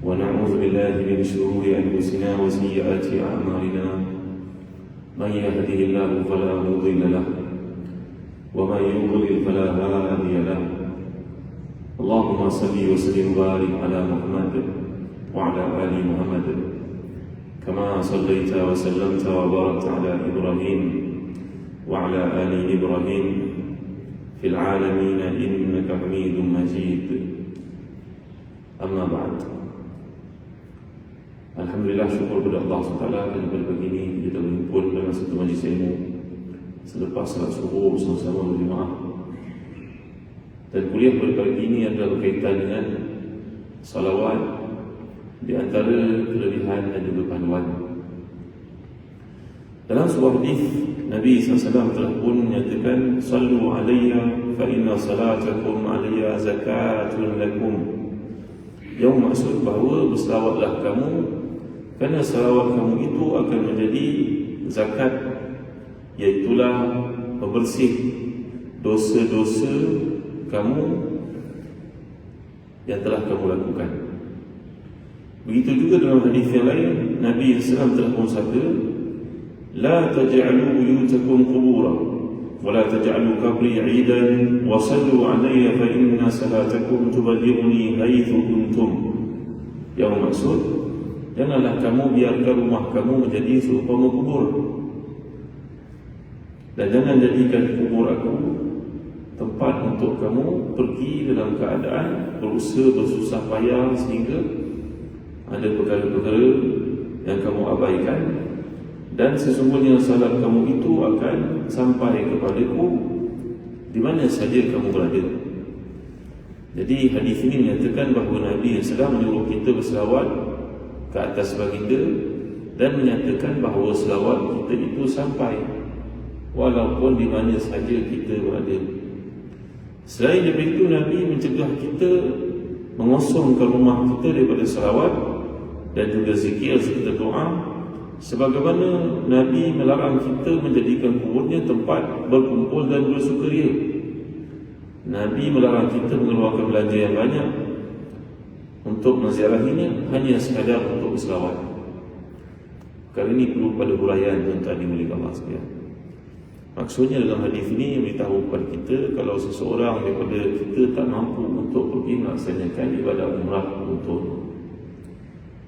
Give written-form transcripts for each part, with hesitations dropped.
ونعوذ بالله من شرور أنفسنا وسيئات أعمالنا من يهده الله فلا مضل له ومن يضلل فلا هادي له اللهم صل وسلم وبارك على محمد وعلى آل محمد كما صليت وسلمت وباركت على إبراهيم وعلى آل إبراهيم في العالمين إنك حميد مجيد. Amma ba'd. Alhamdulillah, syukur kepada Allah SWT dan pada pagi ini kita berhimpun dalam satu majlis ilmu selepas salat subuh bersama-sama berjemaah. Dan kuliah pada pagi ini adalah berkaitan dengan salawat, di antara kelebihan dan juga panduan. Dalam sebuah hadis Nabi SAW telah pun menyatakan, "Sallu alayya fa inna salatakum alayya zakatun lakum." Yang maksud bahawa berselawatlah kamu, kerana selawat kamu itu akan menjadi zakat, iaitulah pembersih dosa-dosa kamu yang telah kamu lakukan. Begitu juga dalam hadis yang lain, Nabi SAW telah pun sabda, "La taj'alu buyutakum qubura ولا تجعلوا قبري عيدا وصلوا علي فإن صلاتكم تبلغني حيث كنتم." Yang maksud, janganlah kamu biarkan rumah kamu menjadi seumpama kubur, dan jangan jadikan kubur aku tempat untuk kamu pergi dalam keadaan berusaha bersusah payah sehingga ada perkara-perkara yang kamu abaikan. Dan sesungguhnya salat kamu itu akan sampai kepadaku di mana saja kamu berada. Jadi hadis ini menyatakan bahawa Nabi sedang menyuruh kita berselawat ke atas baginda dan menyatakan bahawa selawat kita itu sampai walaupun di mana saja kita berada. Selain daripada itu, Nabi mencegah kita mengosongkan rumah kita daripada selawat dan juga zikir serta doa, sebagaimana Nabi melarang kita menjadikan kuburnya tempat berkumpul dan bersukaria. Nabi melarang kita mengeluarkan belanja yang banyak untuk menziarahinya hanya sekadar untuk berselawat. Perkara ini perlu pada huraian tuan-tuan dimulakan Allah sekalian. Maksudnya dalam hadis ini beritahu kepada kita, kalau seseorang daripada kita tak mampu untuk pergi melaksanakan ibadah umrah untuk,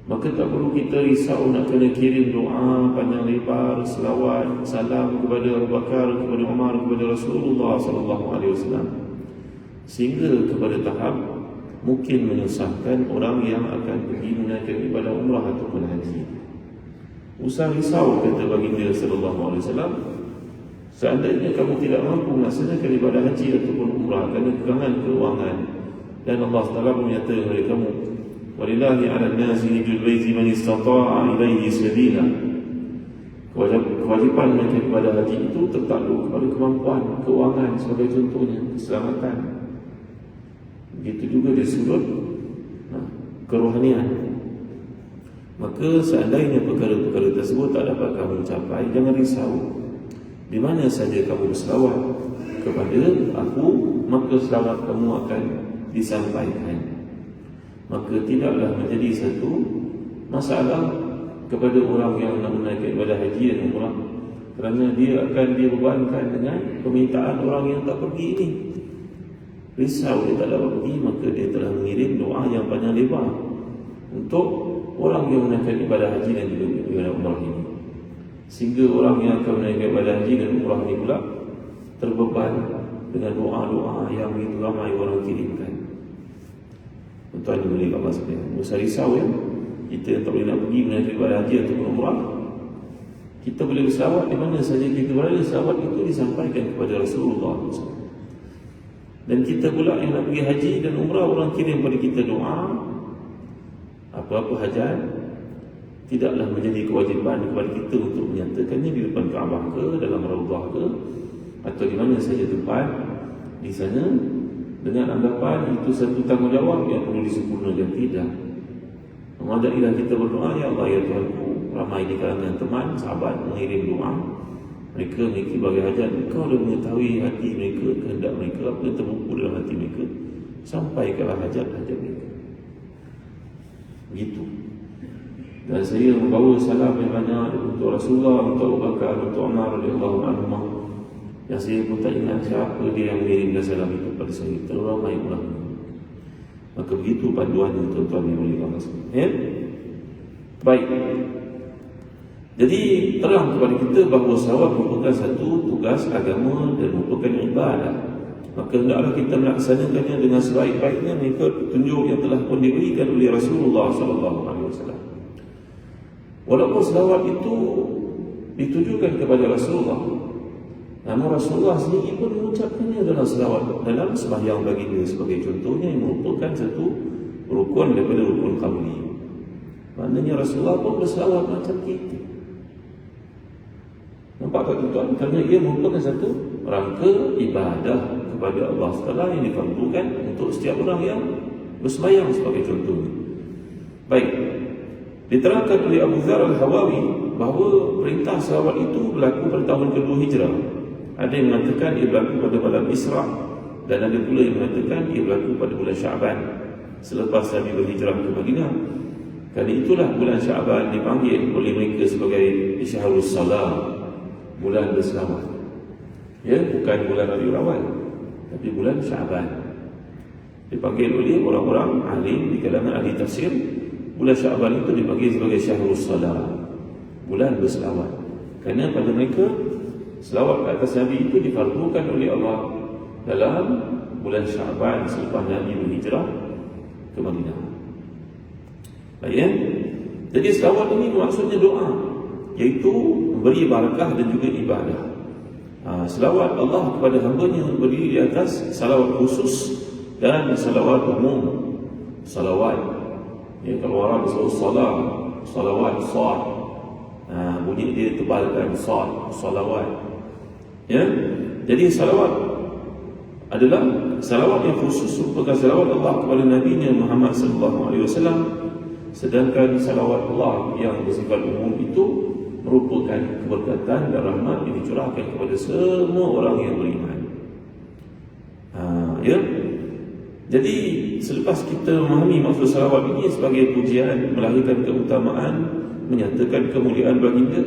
maka tak perlu kita risau nak kena kirim doa panjang lebar, selawat, salam kepada Abu Bakar, kepada Umar, kepada Rasulullah SAW, sehingga kepada tahap mungkin menyusahkan orang yang akan pergi menunaikan ibadah umrah ataupun haji. Usah risau, kata baginda SAW, seandainya kamu tidak mampu melaksanakan ibadah haji ataupun umrah kerana kekurangan keuangan, dan Allah SWT menyatakan kepada kamu, "Walillahi 'alan nasi hijjul baiti man istata'a ilaihi sabila." Kewajipan menunaikan ibadah haji itu tertakluk kepada kemampuan keuangan sebagai contohnya, keselamatan. Begitu juga di sudut kerohanian. Maka seandainya perkara-perkara tersebut tak dapat kamu capai, jangan risau. Di mana saja kamu berselawat kepada aku, maka selawat kamu akan disampaikan. Maka tidaklah menjadi satu masalah kepada orang yang nak menunaikan ibadah haji dan umrah, kerana dia akan dibebankan dengan permintaan orang yang tak pergi ini. Risau dia tak dapat pergi, maka dia telah mengirim doa yang panjang lebar untuk orang yang menunaikan ibadah haji dan juga ibadah umrah ini, sehingga orang yang akan menunaikan ibadah haji dan umrah ini pula terbeban dengan doa-doa yang begitu ramai orang kirimkan. Tuan-tuan dimulakan Allah sekalian, usah risau ya. Kita yang tak boleh nak pergi menunaikan ibadah haji ataupun umrah, kita boleh berselawat di mana saja kita berada. Selawat itu disampaikan kepada Rasulullah SAW. Dan kita pula yang nak pergi haji dan umrah, orang kirim kepada kita doa, apa-apa hajat, tidaklah menjadi kewajipan kepada kita untuk menyatakannya di depan Kaabah ke, dalam Raudhah ke, atau di mana saja tempat di sana, dengan anggapan itu satu tanggungjawab yang perlu disempurnakan. Tidak. Memadailah kita berdoa, "Ya Allah, ya Tuhanku, ramai di kalangan teman, sahabat mengirim doa, mereka memiliki berbagai hajat. Engkau dah mengetahui hati mereka, kehendak mereka, apa yang terbuku dalam hati mereka. Sampaikanlah hajat-hajat mereka." Begitu. Dan saya membawa salam yang banyak untuk Rasulullah, untuk Abu Bakar, untuk Umar radhiyallahu anhu. Yang saya pun tak ingat siapa dia yang mengirimkan salam itu kepada saya. Terlalu ramai orang. Maka begitu panduannya tuan-tuan yang boleh Allah. Ya? Baik. Jadi terang kepada kita bahawa salawat merupakan satu tugas agama dan merupakan ibadah. Maka hendaklah kita melaksanakannya dengan sebaik-baiknya mengikut petunjuk yang telah pun diberikan oleh Rasulullah SAW. Walaupun salawat itu ditujukan kepada Rasulullah, namun Rasulullah sendiri pun mengucapkannya dalam salawat dalam sembahyang baginda sebagai contohnya yang merupakan satu rukun daripada rukun qauli. Maknanya Rasulullah pun bersalawat macam kita. Nampak tak tuan-tuan? Kerana ia merupakan satu rangka ibadah kepada Allah Taala yang difardukan untuk setiap orang yang bersembahyang sebagai contohnya. Baik. Diterangkan oleh Abu Dzar Al-Hawawi bahawa perintah salawat itu berlaku pada tahun kedua Hijrah. Ada yang mengatakan ia berlaku pada malam Isra' dan ada pula yang mengatakan ia berlaku pada bulan Sya'ban selepas Nabi berhijrah ke Madinah. Kerana itulah bulan Sya'ban dipanggil oleh mereka sebagai Syahrus Salam, bulan berselawat. Ya, bukan bulan Rabiul Awal, tapi bulan Sya'ban. Dipanggil oleh orang-orang alim di kalangan ahli tafsir. Bulan Sya'ban itu dipanggil sebagai Syahrus Salam, bulan berselawat. Kerana pada mereka selawat ke atas Nabi itu difardukan oleh Allah dalam bulan Sya'ban selepas Nabi berhijrah ke Madinah. Baik, ya? Jadi selawat ini maksudnya doa, iaitu memberi barakah dan juga ibadah. Selawat Allah kepada hamba-Nya berdiri di atas salawat khusus dan salawat umum. Salawat, ya, kalau orang disebut salam, salawat, sad, bunyi dia tebalkan, sad, salawat. Ya, jadi salawat adalah salawat yang khusus merupakan salawat Allah kepada Nabi-Nya Muhammad SAW. Sedangkan salawat Allah yang bersifat umum itu merupakan keberkatan dan rahmat yang dicurahkan kepada semua orang yang beriman. Ya. Jadi selepas kita memahami maksud salawat ini sebagai pujian, melahirkan keutamaan, menyatakan kemuliaan baginda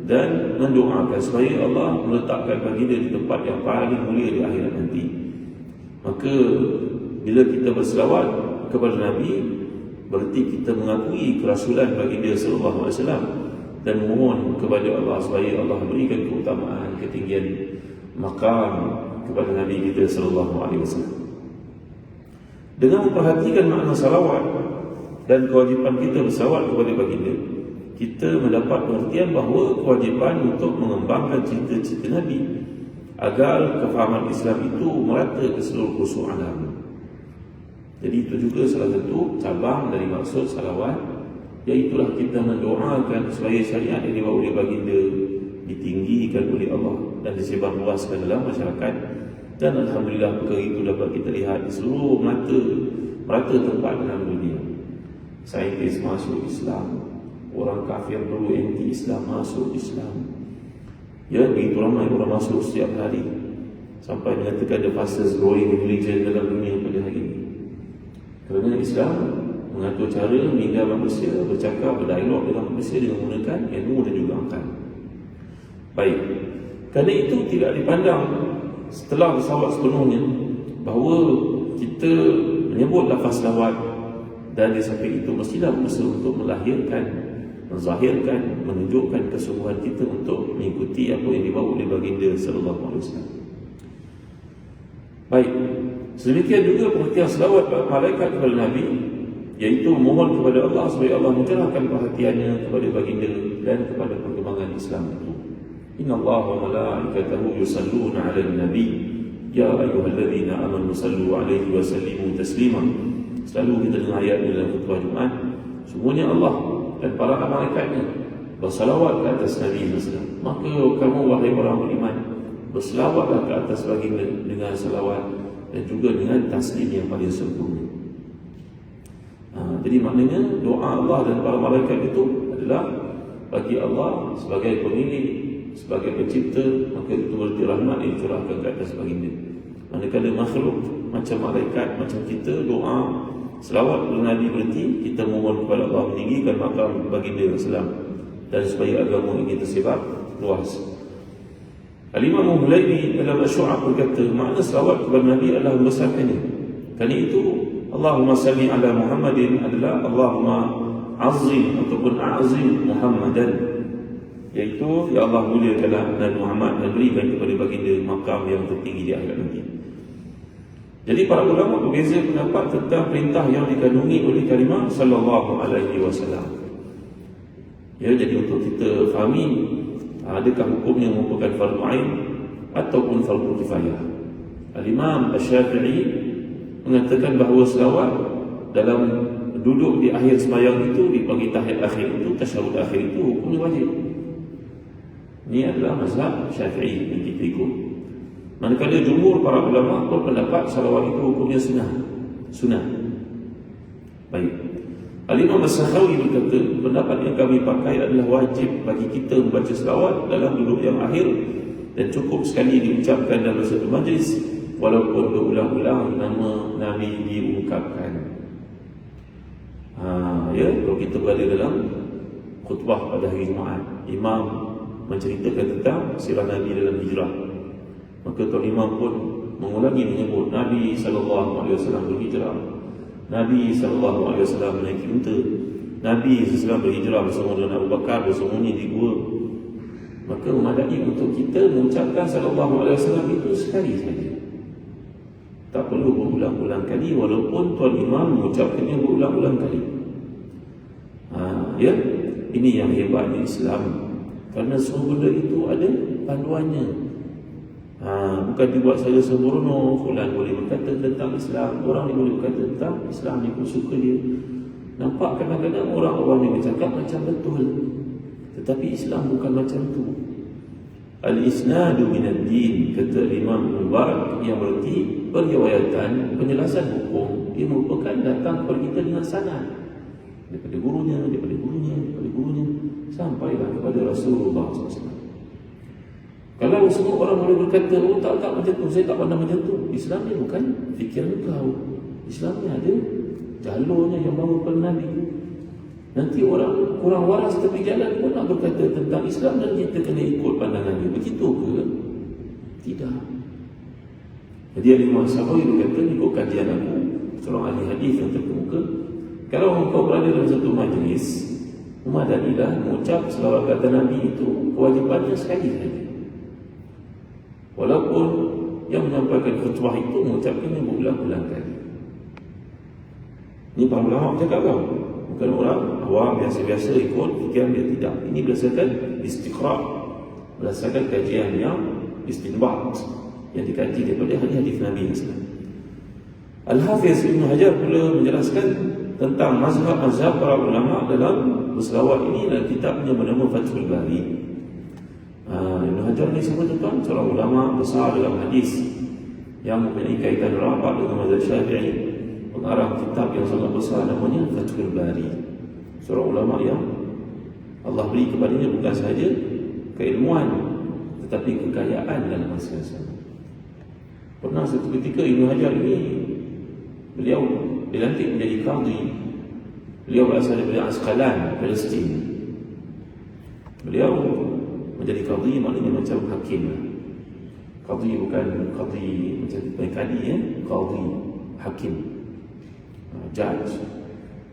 dan mendoakan supaya Allah meletakkan baginda di tempat yang paling mulia di akhirat nanti. Maka bila kita berselawat kepada Nabi, berarti kita mengakui kerasulan baginda sallallahu alaihi wasallam dan memohon kepada Allah supaya Allah berikan keutamaan, ketinggian maqam kepada Nabi kita sallallahu alaihi wasallam. Dengan memperhatikan makna salawat dan kewajipan kita bersalawat kepada baginda, kita mendapat pengertian bahawa kewajipan untuk mengembangkan cita-cita Nabi agar kefahaman Islam itu merata ke seluruh pelosok alam. Jadi itu juga salah satu cabang dari maksud salawat, iaitulah kita mendoakan supaya syariat yang dibawa oleh baginda ditinggikan oleh Allah dan disebarluaskan dalam masyarakat. Dan alhamdulillah perkara itu dapat kita lihat di seluruh merata tempat dalam dunia. Saintis masuk Islam, orang kafir dulu anti-Islam masuk Islam. Ya, begitu ramai orang masuk setiap hari sampai menyatakan the fastest growing religion dalam dunia pada hari ini. Kerana Islam mengatur cara meninggal manusia, bercakap, berdialog dengan manusia dengan menggunakan ilmu dan juga akal. Baik, kerana itu tidak dipandang setelah bersalawat sepenuhnya bahawa kita menyebut lafaz salawat dan di samping itu mestilah berusaha untuk melahirkan, menzahirkan, menunjukkan kesungguhan kita untuk mengikuti apa yang dibawa oleh baginda sallallahu alaihi wasallam. Baik, sedemikian juga pengertian selawat malaikat kepada Nabi, iaitu mohon kepada Allah supaya Allah mencerahkan perhatiannya kepada baginda dan kepada perkembangan Islam itu. Inna Allah wa malaikatahu yusalluna 'alan nabi ya ayyuhalladzina amanu sallu 'alaihi wa sallimu taslima. Selalu kita dengar ayat dalam khutbah Jumaat, semuanya Allah dan para malaikatnya bersalawat ke atas Nabi SAW. Maka kamu wahai orang beriman, berselawatlah ke atas baginda dengan salawat dan juga dengan taslim yang paling sempurna. Jadi maknanya doa Allah dan para malaikat itu adalah bagi Allah sebagai pemilik, sebagai pencipta, maka itu berarti rahmat yang dicurahkan ke atas baginda. Manakala makhluk macam malaikat, macam kita, doa Selawat kepada Nabi berarti kita mohon kepada Allah meninggikan makam baginda Islam dan supaya agama ini tersebar luas. Al-Imam Hulaimi dalam Asy-Syu'ab berkata, makna selawat kepada Nabi adalah membesarkannya. Kerana itu Allahumma salli ala Muhammadin adalah Allahumma azim ataupun a'zim Muhammadan, iaitu ya Allah muliakanlah Nabi Muhammad dan berikan kepada baginda makam yang tertinggi di akhirat nanti. Jadi para ulama berbeza pendapat tentang perintah yang dikandungi oleh kalimah sallallahu alaihi wasallam. Ya, jadi untuk kita fahami adakah hukumnya merupakan fardu ain ataupun fardu kifayah. Al-Imam Asy-Syafi'i mengatakan bahawa selawat dalam duduk di akhir sembahyang itu dipanggil tahiyat akhir itu, tasyahud akhir itu hukumnya wajib. Ini adalah mazhab Syafi'i yang kita ikut. Manakala jumhur para ulama berpendapat salawat itu hukumnya sunnah. Baik. Al-Imam As-Sakhawi berkata, pendapat yang kami pakai adalah wajib bagi kita membaca selawat dalam duduk yang akhir dan cukup sekali diucapkan dalam satu majlis walaupun berulang-ulang nama Nabi diungkapkan. Ya, kalau kita berada dalam khutbah pada hari Jumaat, imam menceritakan tentang sirah Nabi dalam hijrah, maka tuan imam pun mengulangi menyebut Nabi SAW berhijrah, Nabi SAW menaiki unta, Nabi SAW berhijrah bersama dengan Abu Bakar bersembunyi di gua. Maka memadai untuk kita mengucapkan SAW itu sekali saja, tak perlu berulang-ulang kali, walaupun tuan imam mengucapkannya berulang-ulang kali. Ya, ini yang hebatnya Islam, kerana semua benda itu ada panduannya. Bukan dibuat saja sembrono. Fulan boleh berkata tentang Islam, orang ni boleh berkata tentang Islam, ni pun suka dia. Nampak kadang-kadang orang awam ni bercakap macam betul, tetapi Islam bukan macam tu. Al-isnadu minad din, kata Imam Mubarak, yang berarti periwayatan, penjelasan hukum, dia merupakan datang kepada kita dengan sanad, daripada gurunya sampailah kepada Rasulullah SAW. Kalau semua orang boleh berkata, oh tak macam tu, saya tak pandang macam tu, Islam ni bukan fikiran kau. Islam ni ada jalurnya yang bawa kepada Nabi. Nanti orang kurang waras tepi jalan pun nak berkata tentang Islam dan kita kena ikut pandangan dia. Begitu ke? Tidak. Jadi Al-Imam As-Sakhawi berkata, ikut kajian aku, seorang ahli hadis yang terkemuka, kalau engkau berada dalam satu majlis, memadailah mengucap selawat kata Nabi itu, kewajipannya sekali saja. Walaupun yang menyampaikan khutbah itu mengucapkannya berulang-ulang kali. Ini para ulama bercakap kau, bukan orang awam biasa-biasa ikut fikiran dia, tidak. Ini berdasarkan istiqra', berdasarkan kajian yang istinbat, yang dikaji daripada hadis-hadis Nabi SAW. Al-Hafiz Ibn Hajar pula menjelaskan tentang mazhab-mazhab para ulama dalam berselawat ini dalam kitabnya bernama Fathul Bari. Ibn Hajar ni seorang ulama besar dalam hadis yang mempunyai kaitan rapat dengan mazhab Syafi'i, pengarang kitab yang sangat besar namanya Fathul Bari. Seorang ulama yang Allah beri kepadanya bukan sahaja keilmuan tetapi kekayaan dalam masa yang sama. Pernah satu ketika Ibn Hajar ini, beliau dilantik menjadi qadhi. Beliau berasal daripada Asqalan, Palestin. Beliau menjadi qadhi maknanya macam hakim. Qadhi bukan qadhi macam kadi ya, qadhi hakim, judge.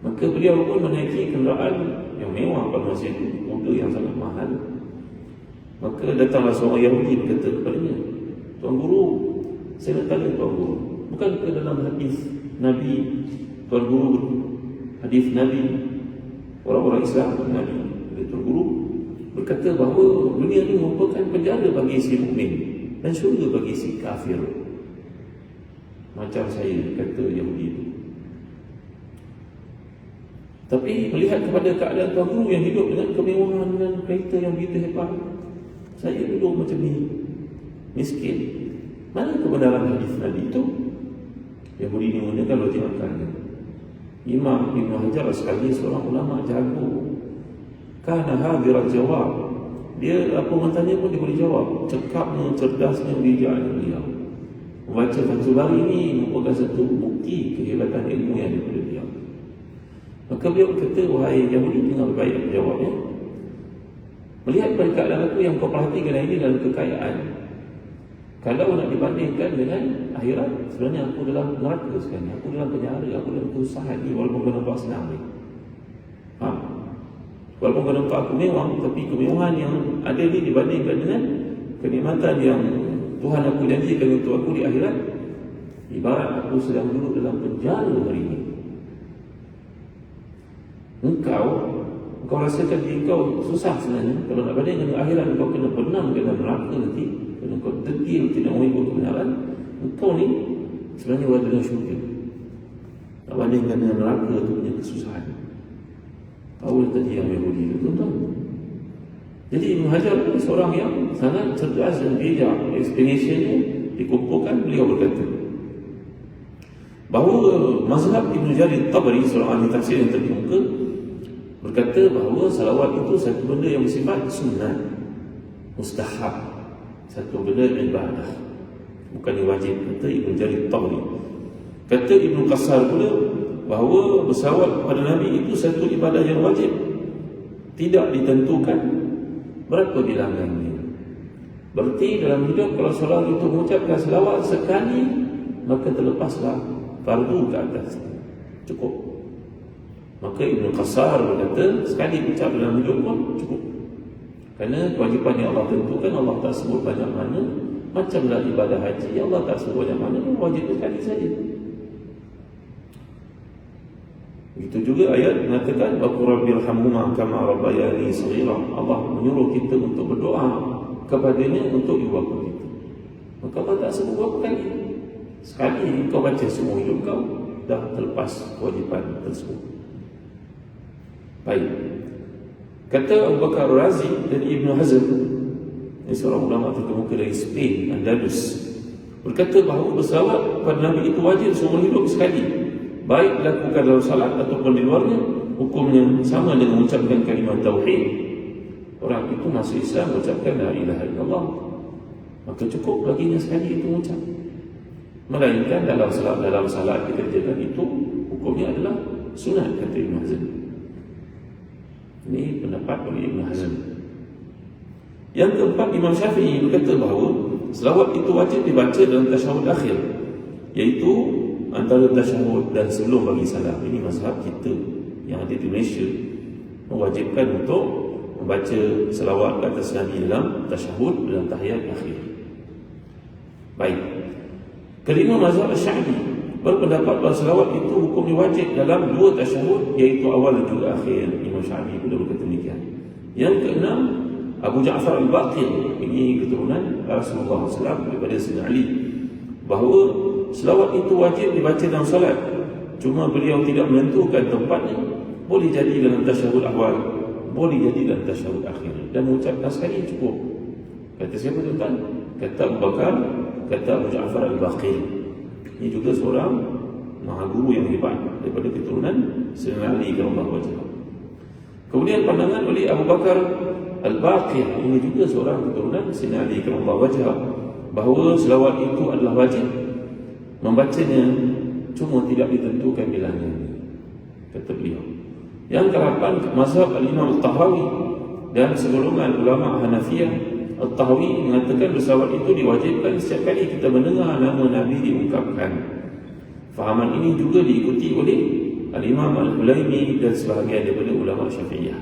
Maka beliau pun menaiki kenderaan yang mewah pada masa itu, mobil yang sangat mahal. Maka datanglah seorang Yahudi berkata kepadanya, Tuan Guru, saya nak tanya Tuan Guru, bukankah dalam hadis Nabi, Tuan Guru, hadis Nabi, orang-orang Islam Nabi, Tuan Guru berkata bahawa dunia ini merupakan penjara bagi si mukmin dan syurga bagi si kafir. Macam saya, kata Yahudi itu. Tapi melihat kepada keadaan Tuan Guru yang hidup dengan kemewahan dan kereta yang begitu hebat, saya duduk macam ni, miskin. Mana kebenaran hadis Nabi itu? Yahudi ini menggunakan logik akalnya. Imam Ibn Hajar sekali seorang ulama jago, kana hadirat jawab. Dia apa orang tanya pun dia boleh jawab. Cekapnya, cerdasnya, bijaknya beliau. Membaca Fathul Bari ini merupakan satu bukti kehebatan ilmu yang daripada beliau. Maka beliau kata, wahai Yahudi, dengar baik aku jawabnya. Melihat pada keadaan aku yang kau perhatikan ini dalam kekayaan, kalau nak dibandingkan dengan akhirat, sebenarnya aku dalam neraka sekarang, aku dalam penjara, aku dalam kesusahan ni, walaupun kau nampak senang ni. Faham? Walaupun kau nampak aku mewah, tapi kemewahan yang ada ni dibandingkan dengan kenikmatan yang Tuhan aku janjikan untuk aku di akhirat, ibarat aku sedang duduk dalam penjara hari ini. Engkau rasakan diri kau susah sebenarnya. Kalau nak bandingkan dengan akhirat, kau kena benam ke dalam neraka nanti, kena kau degil tidak mengikut kebenaran. Engkau ni sebenarnya berada dalam syurga. Nak bandingkan dengan neraka tu punya kesusahan. Tahu tadi yang Yahudi itu, tuan-tuan. Jadi Ibn Hajar ni seorang yang sangat cerdas dan bijak. Explanation-nya dikumpulkan, beliau berkata bahawa mazhab Ibn Jarir Tabari, seorang ahli tafsir yang terkemuka, berkata bahawa salawat itu satu benda yang bersifat sunnah, mustahab, satu benda ibadah, bukan wajib, kata Ibn Jarir Tabari. Kata Ibn Qasar pula bahawa bersalawat pada Nabi itu satu ibadah yang wajib, tidak ditentukan berapa bilangannya. Berarti dalam hidup kalau seorang itu mengucapkan selawat sekali, maka terlepaslah fardu ke atas, cukup. Maka Ibn Qasar berkata sekali ucap dalam hidup pun cukup, kerana kewajipan yang Allah tentukan Allah tak sebut banyak mana. Macamlah ibadah haji, Allah tak sebut banyak mana, wajib sekali saja. Begitu juga ayat mengatakan waqur rabbilhamhuma kama rabbayani shaghira. Allah menyuruh kita untuk berdoa kepadanya untuk ibu bapa kita. Maka Allah tak sebut berapa kali. Sekali kau baca semua hidup kau, dah terlepas kewajipan tersebut. Baik. Kata Abu Bakar Razi dan Ibn Hazm, ini seorang ulama terkemuka dari Spain, Andalus, berkata bahawa bersalawat pada Nabi itu wajib seumur hidup sekali, baik dilakukan dalam salat ataupun di luarnya. Hukumnya sama dengan mengucapkan kalimah tauhid. Orang itu masuk Islam mengucapkan la ilaha illallah, maka cukup baginya sekali itu mengucap. Melainkan dalam salat dikerjakan itu hukumnya adalah sunat, kata Ibn Hazm. Ini pendapat oleh Ibn Hazm. Yang keempat, Imam Syafi'i berkata bahawa selawat itu wajib dibaca dalam tasyahud akhir, iaitu antara tasyahud dan sebelum bagi salam. Ini mazhab kita yang ada di Malaysia, mewajibkan untuk membaca selawat ke atas Nabi dalam tasyahud, dalam tahiyat akhir. Baik. Kelima, mazhab Syafi'i berpendapat bahawa selawat itu hukumnya wajib dalam dua tasyahud, iaitu awal dan juga akhir. Imam Syafi'i pula berkata demikian. Yang keenam, Abu Ja'far Al-Baqir, ini keturunan Rasulullah SAW daripada Sayyidina Ali, bahawa selawat itu wajib dibaca dalam salat, cuma beliau tidak menentukan tempatnya. Boleh jadi dalam tasyahud awal, boleh jadi dalam tasyahud akhir, dan mengucapkan sekali cukup. Kata siapa tuan-tuan? Kata Abu Bakar, kata Abu Ja'far Al-Baqir. Ini juga seorang maha guru yang hebat daripada keturunan Sayyidina Ali karamallahu wajhahu. Kemudian pandangan oleh Abu Bakar Al-Baqir, ini juga seorang keturunan Sayyidina Ali karamallahu wajhahu, bahawa selawat itu adalah wajib, membacanya cuma tidak ditentukan bilangnya, kata beliau. Yang ke-8, mazhab Al-Imam Al-Tahawi dan segolongan ulama Hanafiyah. Al-Tahawi mengatakan bersalawat itu diwajibkan setiap kali kita mendengar nama Nabi diungkapkan. Fahaman ini juga diikuti oleh Al-Imam Al-Hulaimi dan sebahagian daripada ulama Syafi'iyah.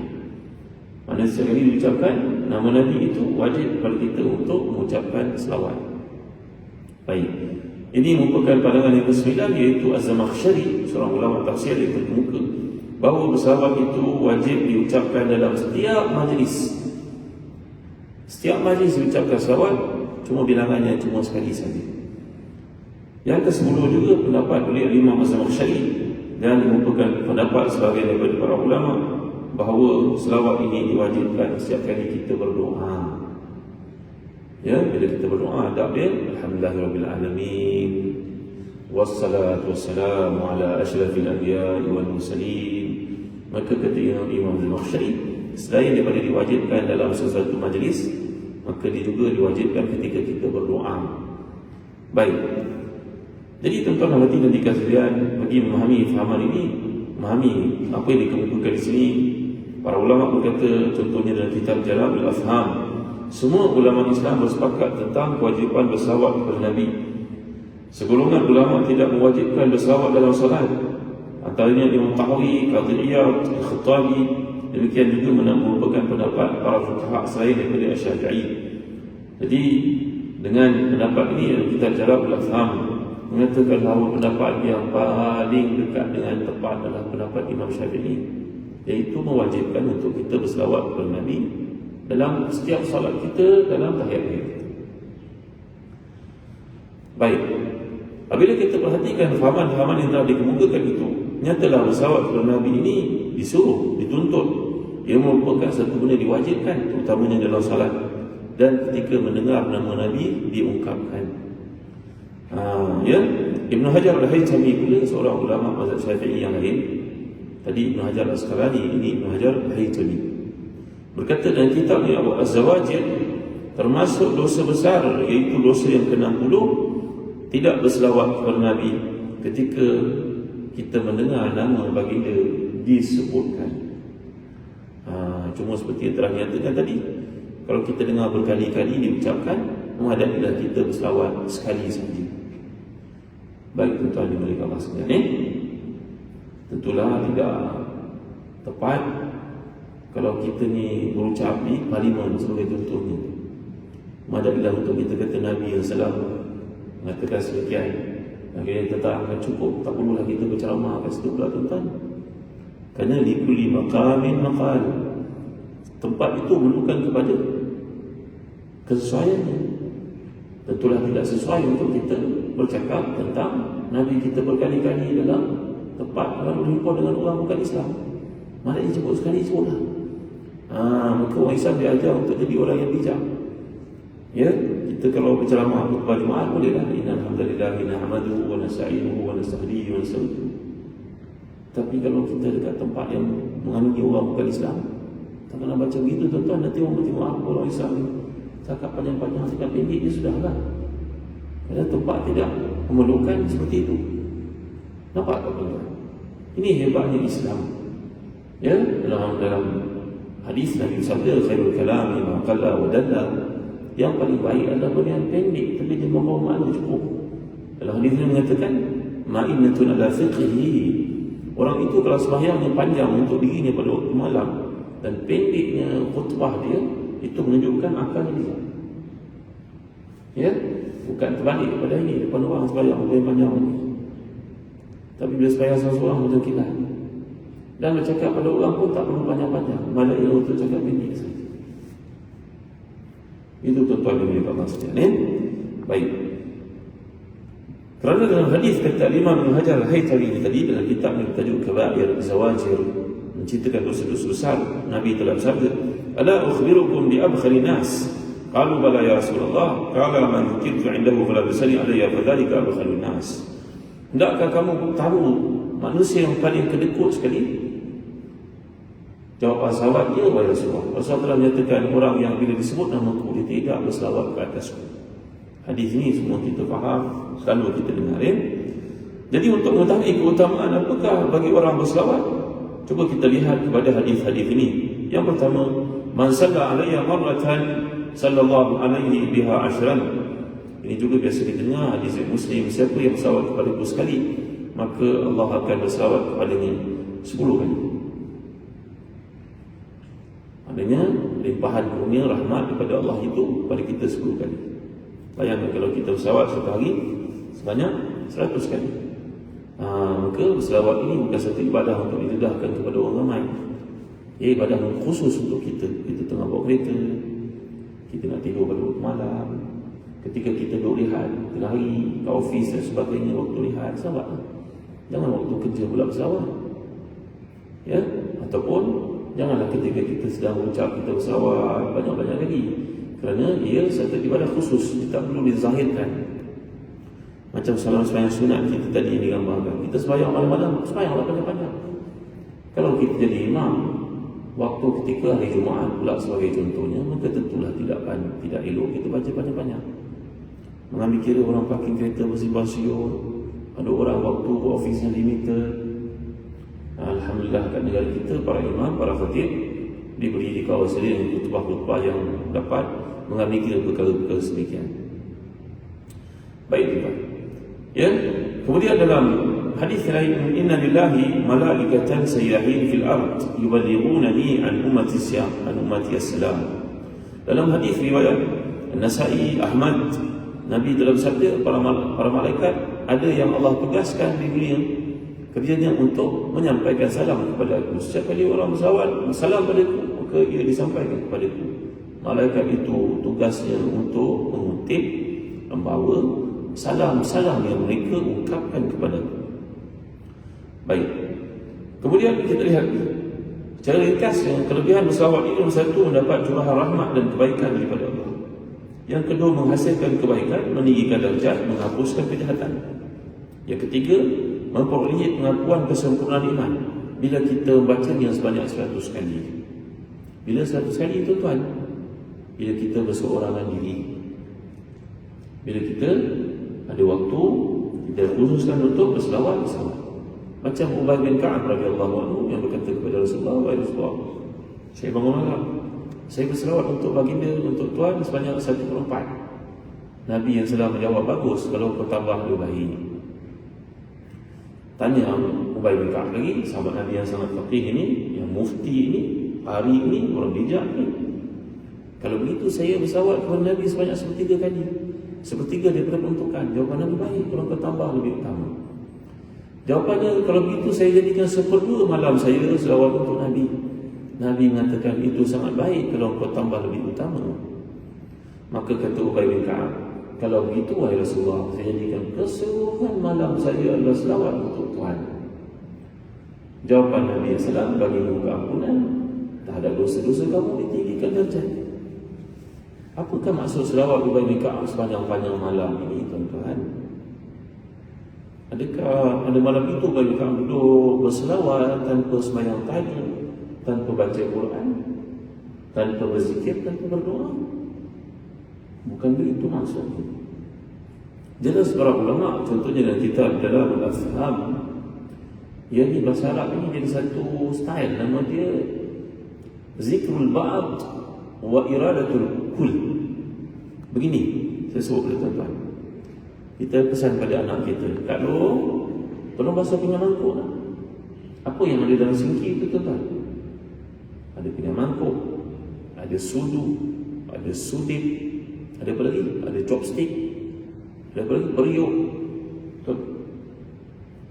Mana setiap kali diucapkan nama Nabi itu wajib bagi kita untuk mengucapkan selawat. Baik. Ini merupakan pandangan yang ke-9, iaitu Az-Zamakhsyari, seorang ulama tafsir yang terkemuka, bahawa bersalawat itu wajib diucapkan dalam setiap majlis. Setiap majlis diucapkan selawat, cuma bilangannya cuma sekali saja. Yang ke-10 juga pendapat oleh Imam Az-Zamakhsyari, dan merupakan pendapat sebahagian daripada para ulama, bahawa selawat ini diwajibkan setiap kali kita berdoa. Ya, bila kita berdoa, adab dia alhamdulillahirabbil alamin wassalatu wassalamu ala asyrafil anbiya'i wal mursalin. Maka kata Imam Az-Zamakhsyari, selain daripada diwajibkan dalam sesuatu majlis, maka dia juga diwajibkan ketika kita berdoa. Baik. Jadi tuan-tuan dan hadirin sekalian, bagi memahami fahaman ini, memahami apa yang dikemukakan di sini, para ulama berkata, contohnya dalam kitab Jala'ul Afham, semua ulama Islam bersepakat tentang kewajipan berselawat kepada Nabi. Segolongan ulama tidak mewajibkan berselawat dalam solat, antaranya Imam Tahawi, Qadhi Iyad, Khattabi. Demikian juga merupakan pendapat para fuqaha selain daripada Syafi'i. Jadi dengan pendapat ini kita Jala'ul Afham mengatakan bahawa pendapat yang paling dekat dengan tepat adalah pendapat Imam Syafi'i, iaitu mewajibkan untuk kita berselawat kepada Nabi dalam setiap salat kita, dalam tahiyat kita. Baik, apabila kita perhatikan fahaman-fahaman yang telah dikemukakan itu, nyatalah berselawat kepada Nabi ini disuruh, dituntut. Ia merupakan satu benda diwajibkan, terutamanya dalam salat, dan ketika mendengar nama Nabi diungkapkan. Ibn Hajar Al-Haytami pula seorang ulama mazhab Syafi'i yang lain. Tadi Ibn Hajar Al-Asqalani, ini Ibn Hajar Al-Haytami berkata dalam kitabnya Abu Az-Zawajir, termasuk dosa besar, iaitu dosa yang ke-60, tidak berselawat kepada Nabi ketika kita mendengar nama baginda disebutkan. Cuma seperti yang telah dinyatakan tadi, kalau kita dengar berkali-kali diucapkan, mudah-mudahan kita berselawat sekali saja. Baik tuan-tuan dimulai Allah sekalian, tentulah tidak tepat kalau kita ni berucap di parlimen sebagai contohnya. Mudah-mudahan untuk kita kata Nabi SAW mengatakan sebagian, akhirnya tetap akan cukup, tak perlulah kita berceramah kat situ pula tuan-tuan. Kerana likulli maqamin maqal, tempat itu memerlukan kepada kesesuaiannya. Tentulah tidak sesuai untuk kita bercakap tentang Nabi kita berkali-kali dalam tempat lalu berhimpun dengan orang bukan Islam. Maknanya sebut sekali sebutlah. Maka orang Islam diajar untuk jadi orang yang bijak. Ya, kita kalau berceramah khutbah Jumaat bolehlah, innal hamdalillah nahmaduhu wa nasta'inuhu wa nastahdihi wa nastaghfiruh. Tapi kalau kita dekat tempat yang mengandungi orang bukan Islam, tak kena baca begitu tuan-tuan. Nanti orang bertengok apa orang Islam ni, cakap panjang-panjang, cakap pendek, dia sudahlah. Kerana tempat tidak memerlukan seperti itu. Nampak tak tuan-tuan? Ini hebatnya Islam. Ya, dalam hadis Nabi sabda, khairul kalami ma qalla wa dalla. Yang paling baik adalah benda yang pendek tapi dia membawa makna cukup. Dalam hadis ini mengatakan, ma'innatun ala fiqhi. Orang itu kalau sembahyang yang panjang untuk dirinya pada waktu malam dan pendeknya khutbah dia, itu menunjukkan akalnya dia. Ya, bukan terbalik daripada ini, depan orang sembahyang yang panjang. Tapi bila sembahyang seorang macam kilat. Dan bercakap pada orang pun tak perlu panjang-panjang, malah ia untuk cakap pendek saja. Itu tuan-tuan yang berkata sekalian. Baik. Kerana dalam hadis kata Imam Ibn Hajar Al-Haytami tadi dalam kitab yang bertajuk Kaba'ir Zawajir, menceritakan dosa-dosa besar, Nabi telah bersabda, "Ala ukhbirukum bi abkhali nas?" Qalu bala ya Rasulullah, qala man dhukirtu 'indahu fala yusalli alayya fadzalika abkhalun nas. Hendakkah kamu tahu manusia yang paling kedekut sekali? Jawapan sahabat, ya wahai Rasulullah. Rasulullah telah menyatakan, orang yang bila disebut namaku dia tidak berselawat ke atasku. Hadis ini semua kita faham, selalu kita dengar. Jadi untuk mengetahui keutamaan apakah bagi orang berselawat, cuba kita lihat kepada hadis-hadis ini. Yang pertama, man salla alayya marratan sallallahu alaihi biha ashran. Ini juga biasa kita dengar hadis Muslim, siapa yang berselawat kepadaku sekali, maka Allah akan berselawat kepadanya 10 kali. Adanya limpahan kurnia rahmat daripada Allah itu kepada kita 10 kali. Bayangkan kalau kita berselawat satu hari sebanyak 100 kali. Maka berselawat ini bukan satu ibadah untuk didedahkan kepada orang ramai. Ia ibadah khusus untuk kita. Kita tengah bawa kereta, kita nak tidur pada waktu malam, ketika kita duduk lihat tengah hari, ke ofis dan sebagainya, waktu lihat, selawat. Jangan waktu kerja pula berselawat. Ya, ataupun janganlah ketika kita sedang ucap kita berselawat banyak-banyak lagi. Kerana ia satu ibadah khusus, tidak perlu dizahirkan. Macam salam sembahyang sunat kita tadi yang digambarkan. Kita sembahyang malam-malam, sembahyanglah panjang-panjang. Kalau kita jadi imam, waktu ketika hari Jumaat pula sebagai contohnya, maka tentulah tidak elok kita baca panjang-panjang. Mengambil kira orang parking kereta bersibah siur, Ada orang waktu ke ofisnya limited. Alhamdulillah kat negara kita, para imam, para khatib diberi di kawasan dengan khutbah-khutbah yang dapat mengambil perkara-perkara sedemikian. Baik juga. Ya, kemudian dalam hadis lain, inna lillahi malaikatan sayyahin fil ard yuballighunani an ummati syam an ummati assalam. Dalam hadis riwayat An-Nasa'i, Ahmad, Nabi dalam sabda, para malaikat ada yang Allah tugaskan di dunia, kerjanya untuk menyampaikan salam kepada aku. Setiap kali orang bersalawat salam padaku, maka ia disampaikan kepadaku. Malaikat itu tugasnya untuk mengutip, membawa salam-salam yang mereka ungkapkan kepadaku. Baik. Kemudian kita lihat secara ringkas yang kelebihan bersalawat ini, nomor satu, mendapat curahan rahmat dan kebaikan daripada Allah. Yang kedua, menghasilkan kebaikan, meninggikan darjat, menghapuskan kejahatan. Yang ketiga, memperoleh pengakuan kesempurnaan iman bila kita membacanya sebanyak 100 kali. Bila 100 kali itu tuan? Bila kita berseorangan diri, bila kita ada waktu, kita khususkan untuk berselawat bersama. Macam Ubay bin Ka'ab radhiyallahu anhu yang berkata kepada Rasulullah, "Wahai Rasulullah, saya bangun malam, saya berselawat untuk baginda, untuk Tuhan sebanyak 1/4." Nabi yang sedang menjawab, "Bagus, kalau kau tambah lebih baik." Tanya Ubay bin Ka'ab lagi, sahabat Nabi yang sangat faqih ini, yang mufti ini, hari ini, orang bijak ini, "Kalau begitu saya berselawat kepada Nabi sebanyak 1/3 kali, 1/3 daripada peruntukan." Jawapan Nabi, "Baik, kalau kau tambah lebih utama." Jawapannya, "Kalau begitu saya jadikan 1/2 malam saya selawat untuk Nabi." Nabi mengatakan, "Itu sangat baik kalau kau tambah lebih utama." Maka kata Ubay bin Ka'ab, "Kalau begitu wahai Rasulullah, saya jadikan keseluruhan malam saya adalah selawat untuk Tuhan." Jawapan Nabi SAW, "Bagimu keampunan terhadap dosa-dosa kamu, ditinggikan darjat." Apakah maksud selawat Ubay bin Ka'ab sepanjang-panjang malam ini, tuan-tuan? Adakah pada malam itu Ubay bin Ka'ab duduk berselawat tanpa sembahyang tahajud, tanpa baca Quran, tanpa berzikir, tanpa berdoa? Bukan begitu maksudnya. Jelas para ulama, contohnya dalam kitab dalam Al-Afham, yang bahasa Arab ini jadi satu style, nama dia Zikrul Ba'd wa Iradatul Kull. Begini saya sebut kepada tuan-tuan, kita pesan pada anak kita, "Kalau tolong basuh pinggan mangkuk lah." Apa yang ada dalam sinki itu, tuan-tuan? Ada pinggan mangkuk, ada sudu, ada sudip, ada apa lagi? Ada chopstick, ada apa lagi? Periuk.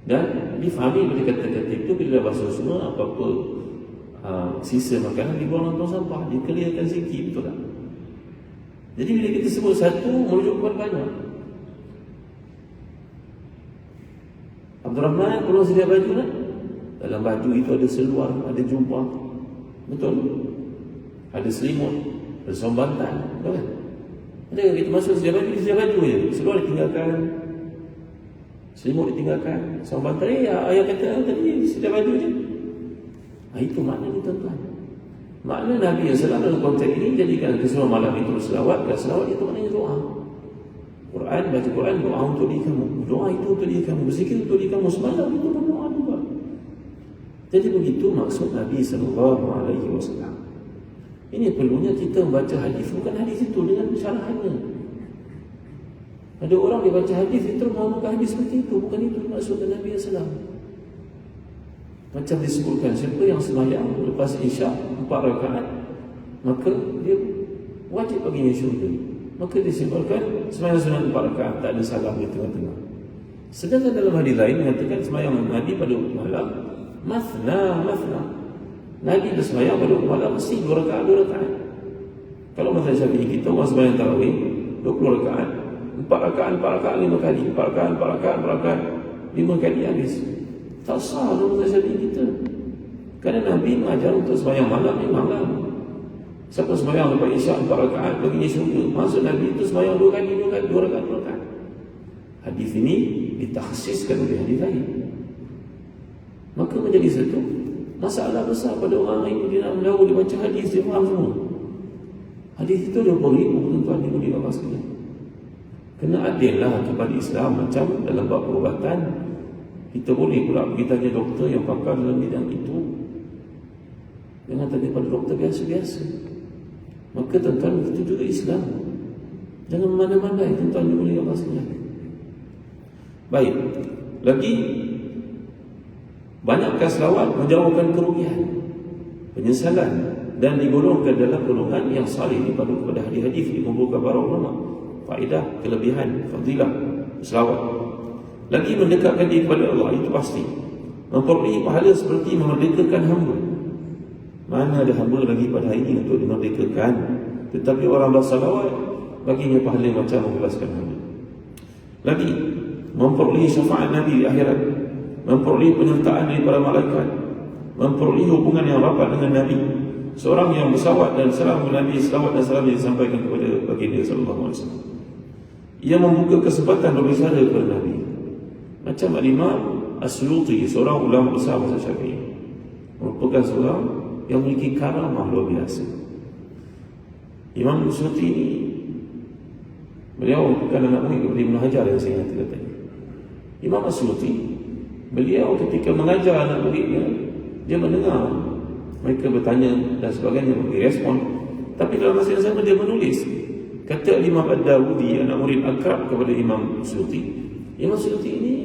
Dan difahami pada kata-kata itu, bila basuh semua, apa-apa sisa makanan dibuang dalam tong sampah, dikeliarkan sinki, betul tak? Jadi bila kita sebut satu, merujuk kepada banyak. Abdul Rahman perlu sedia baju tak? Dalam baju itu ada seluar, ada jubah, betul? Ada selimut, ada sombantan, betul kan? Ada kita masuk sedia baju je, seluar ditinggalkan, selimut ditinggalkan, sombantan ayah kata tadi sedia baju je. Itu maknanya, tuan-tuan. Makna Nabi SAW dalam konteks ini jadikan keseluruhan malam itu selawat. Dan selawat itu maknanya doa. Quran, baca Quran, doa untuk diri kamu. Doa itu untuk diri kamu, berzikir untuk diri kamu. Semalam itu berdoa juga. Jadi begitu maksud Nabi SAW. Ini perlunya kita membaca hadis, bukan hadis itu dengan syarahannya. Ada orang dia baca hadis itu mengamalkan hadis seperti itu, bukan itu maksud Nabi SAW. Macam disebutkan, siapa yang sembahyang lepas isyak 4 rakaat, maka dia wajib baginya syurga. Maka disebutkan sembahyang sunat 4 rakaat, tak ada salam di tengah-tengah. Sedangkan dalam hadis lain mengatakan sembahyang Nabi pada waktu malam mathna. Nabi bersembahyang pada waktu malam mesti 2 rakaat. Kalau mazhab Syafi'i kita orang sembahyang tarawih 20 rakaat, 4 rakaat 5 kali, 4 rakaat 5 kali habis. Tak sah dalam mazhab kita. Kerana Nabi mengajar untuk sembahyang malam ni malam. Siapa sembahyang lepas isyak 4 rakaat baginya syurga. Maksud Nabi itu sembahyang 2 rakaat. Hadis ini ditakhsiskan oleh hadis lain. Maka menjadi satu masalah besar pada orang yang dia nak mendahulu dia baca hadis, dia faham semua. Hadis itu ada beribu tuan-tuan ibu di bawah sekalian. Kena adil lah kepada Islam. Macam dalam bab perubatan, kita boleh pula pergi tanya doktor yang pakar dalam bidang itu. Jangan tanya pada doktor biasa-biasa. Maka tuan-tuan, itu juga Islam. Jangan mana-mana tuan-tuan yang boleh Allah sekalian. Baik. Lagi, banyakkan selawat menjauhkan kerugian, penyesalan, dan digolongkan dalam golongan yang salih dipadu kepada hadis-hadis dikumpulkan para ulama. Faedah, kelebihan, fadilah selawat. Lagi mendekatkan diri kepada Allah, itu pasti. Memperoleh pahala seperti memerdekakan hamba. Mana ada hamba lagi pada hari ini untuk dimerdekakan? Tetapi orang bersalawat, baginya pahala macam membebaskan hamba. Lagi, memperoleh syafaat Nabi di akhirat, memperoleh penyertaan daripada malaikat, memperoleh hubungan yang rapat dengan Nabi. Seorang yang bersalawat dan salam kepada Nabi, salawat dan salam yang disampaikan kepada baginda sallallahu alaihi wasallam. Ia membuka kesempatan berbicara kepada Nabi. Macam Imam As-Suyuti, seorang ulama besar mazhab Syafi'i, merupakan seorang yang memiliki karamah luar biasa. Imam As-Suyuti ini, beliau bukan anak murid kepada Ibn Hajar yang saya ingat tadi. Imam As-Suyuti, beliau ketika mengajar anak muridnya, dia mendengar mereka bertanya dan sebagainya, beri respon. Tapi dalam masa yang sama dia menulis. Kata Imam Ad-Dawudi, anak murid akrab kepada Imam Suyuti, Imam Suyuti ini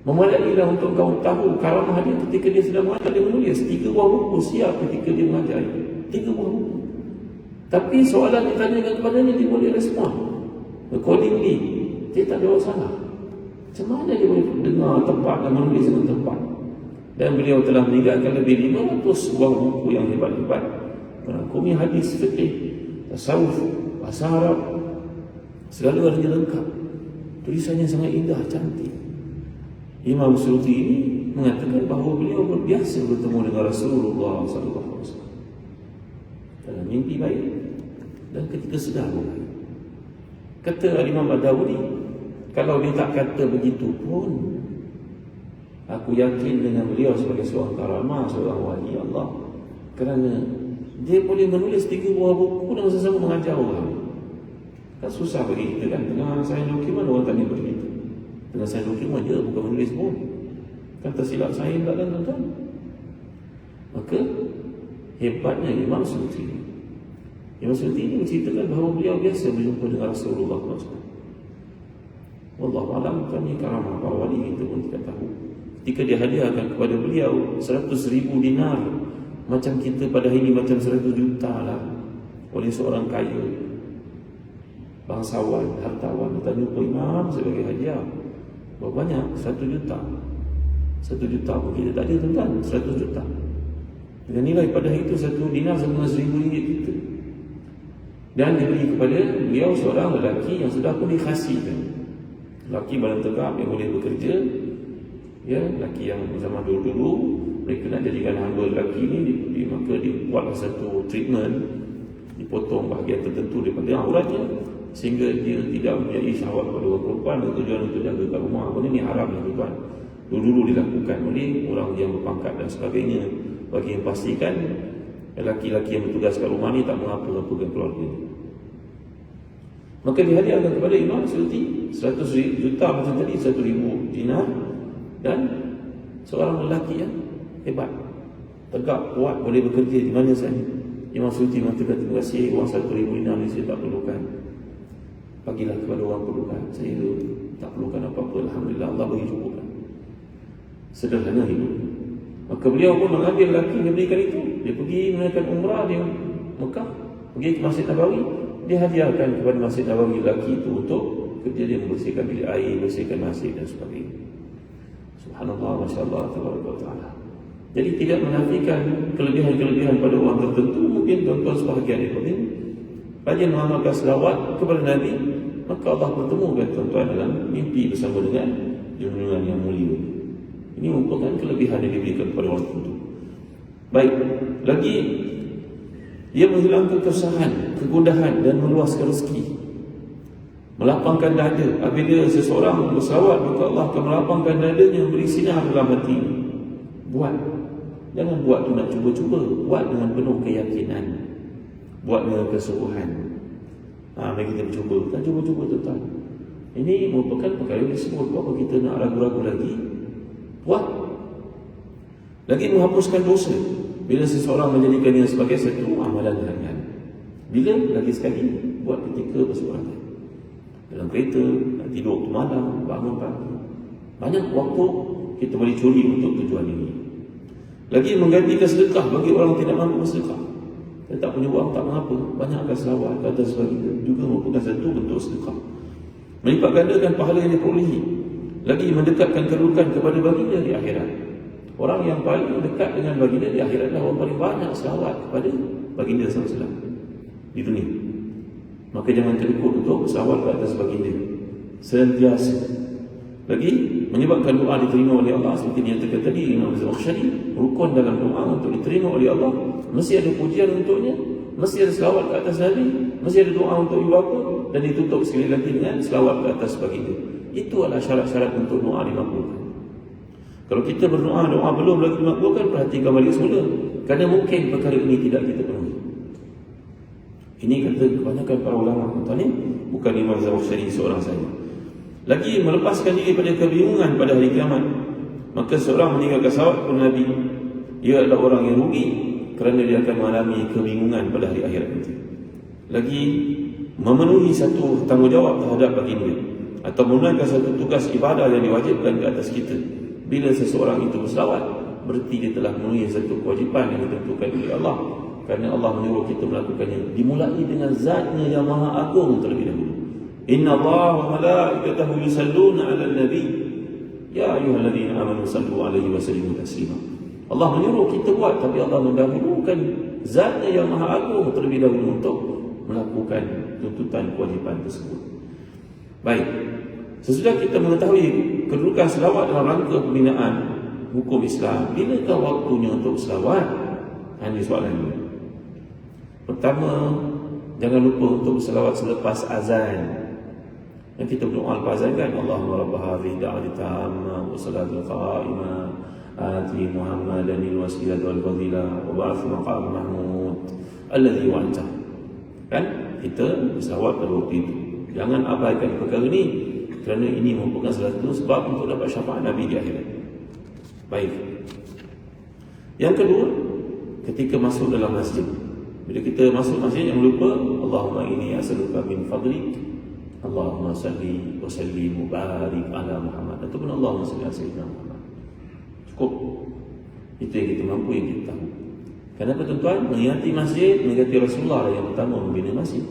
memadailah untuk kau tahu karamah dia ketika dia sedang mengajar. Dia menulis 3 buah buku siap ketika dia mengajar. 3 buah buku. Tapi soalan ditanyakan kepadanya, dia boleh respon accordingly. Dia tak jawab salah. Macam mana dia boleh dengar tepat dan menulis dengan tepat? Dan beliau telah meninggalkan lebih 500 buah buku yang hebat-hebat, merangkumi hadis, fiqh, tasawuf, bahasa Arab, segala-galanya lengkap. Tulisannya sangat indah, cantik. Imam Suyuti ini mengatakan bahawa beliau berbiasa bertemu dengan Rasulullah SAW dalam mimpi baik dan ketika sedar pun baik. Kata Imam Ad-Dawudi, kalau dia tak kata begitu pun, aku yakin dengan beliau sebagai seorang karamah, seorang wali Allah, kerana dia boleh menulis 3 buah buku dan sesama mengajar orang. Kan susah bagi kita kan. Tengah sains dokumen orang tanya begitu. Tengah sains dokumen je, bukan menulis pun. Kan tersilap sains tak kan tuan-tuan. Maka hebatnya Imam Suyuti. Imam Suyuti ini menceritakan bahawa beliau biasa berjumpa dengan Rasulullah SAW. Wallahu a'lam, kami karamah para wali kita pun tidak tahu. Ketika dia hadiahkan kepada beliau 100,000 dinar, macam kita pada hari ini macam 100 juta lah, oleh seorang kaya, bangsawan, hartawan, kita jumpa Imam sebagai hadiah. Berapa banyak? 1 juta. 1 juta pun kita tak ada tuan-tuan, 100 juta. Dengan nilai pada hari itu 1 dinar sama dengan 1,000 ringgit kita. Dan diberi kepada beliau seorang lelaki yang sudah pun dikhasikan, lelaki badan tegap yang boleh bekerja. Ya, lelaki yang zaman dulu-dulu mereka nak jadikan hamba lelaki ni, maka dibuatlah satu treatment, dipotong bahagian tertentu daripada auratnya sehingga dia tidak mempunyai syahwat pada orang perempuan, dan tujuan untuk jaga kat rumah. Benda ni haram ya tuan. Dulu-dulu dilakukan oleh orang yang berpangkat dan sebagainya, bagi memastikan lelaki-lelaki yang bertugas kat rumah ni tak mengapa-apakan keluarga ni. Maka dihadiahkan kepada Imam Suyuti 100 juta macam tadi, 1,000 dinar, dan seorang lelaki yang hebat, tegak, kuat, boleh bekerja di mana saja. Imam Suyuti mengatakan, terima kasih, uang 1,000 dinar ni saya tak perlukan, bagilah kepada orang perlukan. Saya tak perlukan apa-apa, alhamdulillah, Allah bagi cukup. Sederhana hidup. Maka beliau pun mengambil lelaki yang diberikan itu, dia pergi menunaikan umrah di Mekah, pergi ke Masjid Nabawi, dia hadiahkan kepada Masjid Nabawi lelaki itu untuk kerja dia membersihkan bilik air, bersihkan masjid dan sebagainya. Subhanallah, masya-Allah, taala. Jadi tidak menafikan kelebihan-kelebihan pada orang tertentu. Mungkin tuan-tuan sebahagian daripada ini rajin mengamalkan selawat kepada Nabi, maka Allah pertemukan tuan-tuan dalam mimpi bersama dengan junjungan yang mulia. Ini merupakan kelebihan yang diberikan kepada orang tertentu. Baik, lagi dia menghilangkan kesusahan, kegundahan dan meluaskan rezeki, melapangkan dada. Apabila seseorang berselawat, maka Allah akan melapangkan dadanya, memberi sinar dalam hati. Buat, jangan buat tu nak cuba-cuba, buat dengan penuh keyakinan, buat dengan kesungguhan. Mari kita cuba. Kita cuba tuan. Ini merupakan perkara yang disebut. Apa kita nak ragu-ragu lagi? Buat. Lagi menghapuskan dosa. Bila seseorang menjadikannya sebagai satu amalan harian. Bila lagi sekali buat ketika berseorangan. Dalam kereta, nak tidur waktu malam, bangun pagi. Banyak waktu kita boleh curi untuk tujuan ini. Lagi menggantikan sedekah bagi orang yang tidak mampu bersedekah. Dia tak punya wang, tak mengapa. Banyakkan selawat ke atas baginda juga merupakan satu bentuk sedekah. Melipat gandakan pahala yang diperolehi. Lagi mendekatkan kedudukan kepada baginda di akhirat. Orang yang paling dekat dengan baginda di akhirat adalah orang paling banyak selawat kepada baginda SAW di dunia. Maka jangan terikut untuk selawat ke atas baginda sentiasa. Lagi menyebabkan doa diterima oleh Allah seperti dinyatakan tadi Imam Az-Zakhsyari, rukun dalam doa untuk diterima oleh Allah mesti ada pujian untuknya, mesti ada selawat ke atas Nabi, mesti ada doa untuk ibu bapa, dan ditutup sekali lagi dengan selawat ke atas baginda. Itu adalah syarat-syarat untuk doa dimakbulkan. Kalau kita berdoa, doa belum lagi dimakbulkan, perhatikan balik semula, kerana mungkin perkara ini tidak kita penuhi. Ini kata kebanyakan para ulama, tuan ni bukan Imam Az-Zakhsyari seorang saja. Lagi melepaskan diri pada kebingungan pada hari kiamat. Maka seorang meninggalkan salawat kepada Nabi, dia adalah orang yang rugi kerana dia akan mengalami kebingungan pada hari akhirat nanti. Lagi memenuhi satu tanggungjawab terhadap baginda atau menunaikan satu tugas ibadah yang diwajibkan ke atas kita. Bila seseorang itu berselawat, berarti dia telah memenuhi satu kewajipan yang ditentukan oleh Allah. Kerana Allah menyuruh kita melakukannya. Dimulai dengan zatnya yang maha agung terlebih dahulu. Inna Allah wa malaikatahu yusalluna ala nabi ya ayyuhalladzina amanu sallu alaihi wa sallimu taslima. Allah menyuruh kita buat, tapi Allah mendahulukan zatnya yang maha agung terlebih dahulu untuk melakukan tuntutan kewajipan tersebut. Baik, sesudah kita mengetahui kedudukan selawat dalam rangka pembinaan hukum Islam, bilakah waktunya untuk selawat? Ini soalan ini. Pertama, jangan lupa untuk selawat selepas azan. Yang kita berdoa lepas azan kan, Allahumma rabb hadhihi da'wati tammah wa salatul qa'imah ati Muhammadan al-wasilah wal fadilah wa ba'ath maqam mahmud alladhi wa'ata. Kan kita berselawat pada waktu itu. Jangan abaikan perkara ini, kerana ini merupakan salah satu sebab untuk dapat syafaat Nabi di akhirat. Baik. Yang kedua, ketika masuk dalam masjid. Bila kita masuk masjid, jangan lupa Allahumma inni as'aluka min fadlik, Allahumma salli wa sallim wa barik ala Muhammad, ataupun Allahumma salli ala sayyidina Muhammad. Cukup. Itu yang kita mampu, yang kita tahu. Kenapa tuan-tuan? Mengingati masjid, mengingati Rasulullah yang pertama membina masjid.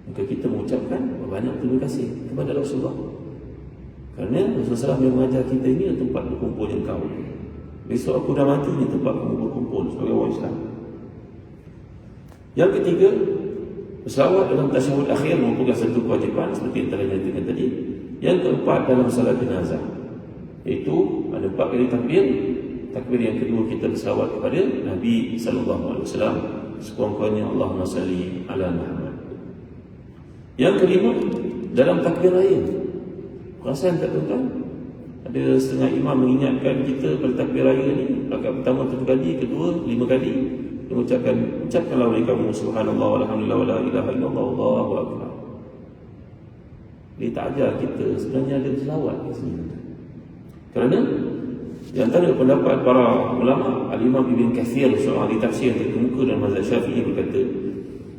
Maka kita mengucapkan banyak terima kasih kepada Rasulullah. Kerana Rasulullah yang mengajar kita ini adalah tempat berkumpulnya engkau. Besok aku dah mati, ini tempat kamu berkumpul sebagai orang Islam. Yang ketiga, berselawat dalam tasyahud akhir merupakan satu kewajipan seperti yang telah dinyatakan tadi. Yang keempat, dalam salat jenazah, iaitu ada 4 kali takbir. Takbir yang kedua kita berselawat kepada Nabi SAW, sekurang-kurangnya Allahumma salli ala Muhammad. Yang kelima, dalam takbir raya. Perasan tak tuan-tuan? Ada setengah imam mengingatkan kita pada takbir raya ni, rakaat pertama 7 kali, kedua 5 kali. Dia ucapkanlah oleh kamu subhanallah walhamdulillah wala ilaha illallah wallahu akbar. Dia tak ajar kita sebenarnya ada selawat di sini. Kerana di antara pendapat para ulama, Al-Imam Ibn Kathir, seorang ahli tafsir yang terkemuka dalam mazhab Syafi'i, berkata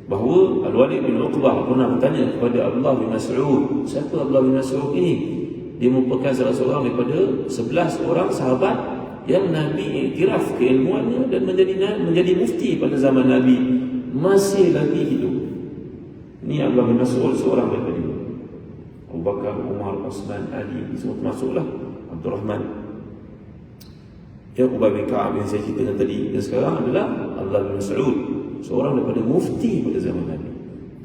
bahawa Al-Walid bin Uqbah pernah bertanya kepada Abdullah bin Mas'ud, siapa Abdullah bin Mas'ud ini? Dia merupakan salah seorang daripada 11 orang sahabat yang Nabi iktiraf keilmuannya dan menjadi mufti pada zaman Nabi, masih lagi hidup. Ini Abdullah bin Mas'ud, seorang daripada Abu Bakar, Umar, Osman, Ali, semua termasuklah Abdul Rahman. Yang Ubay bin Ka'ab yang saya ceritakan tadi, dan sekarang adalah Abdullah bin Mas'ud, seorang daripada mufti pada zaman Nabi.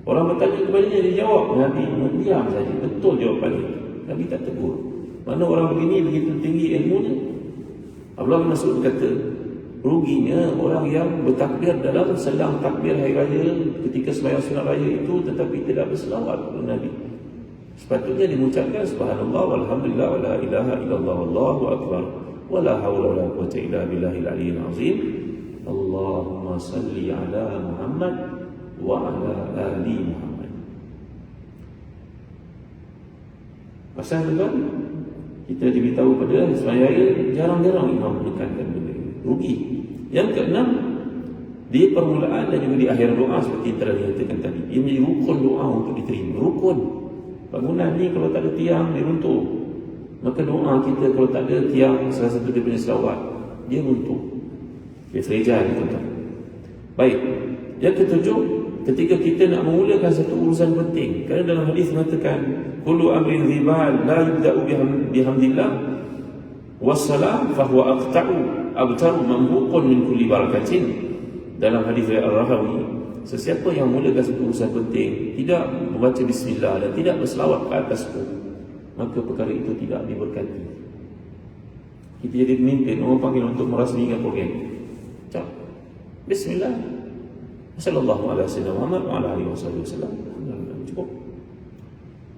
Orang bertanya kepadanya, dia jawab, Nabi diam saja, betul jawapannya. Nabi tak tegur. Mana orang begini begitu tinggi ilmunya? Abdullah bin Mas'ud berkata, ruginya orang yang bertakbir dalam selang takbir hari raya ketika sembahyang sunat raya itu tetapi tidak berselawat kepada Nabi. Sepatutnya diucapkan subhanallah walhamdulillah wala ilaha illallah wallahu akbar wala haula wala quwwata illa billahil aliyyil azim. Allahumma salli ala Muhammad wa ala ali Muhammad. Pasal tuan, kita diberitahu pada saya jarang-jarang imam menekankan benda ini. Rugi. Yang keenam, di permulaan dan juga di akhir doa seperti yang telah dinyatakan tadi. Ia menjadi rukun doa untuk diterima. Rukun. Bangunan ni kalau tak ada tiang, dia runtuh. Maka doa kita kalau tak ada tiang, salah satu dia punya selawat, dia runtuh. Dia serejal, tuan-tuan. Baik. Yang ketujuh, ketika kita nak memulakan satu urusan penting, kerana dalam hadis mengatakan kullu amrin dhibal la yubda'u bihamdillah wassalam fahuwa abtaru mambuqun min kulli barakatin. Dalam hadis riwayat Al-Rahawi, sesiapa yang mulakan satu urusan penting tidak membaca bismillah dan tidak berselawat ke atasku, maka perkara itu tidak diberkati. Kita jadi pemimpin, orang panggil untuk merasmikan program, cak bismillah, sallallahu alaihi wasallam Muhammad wa ala alihi wasallam. Cukup.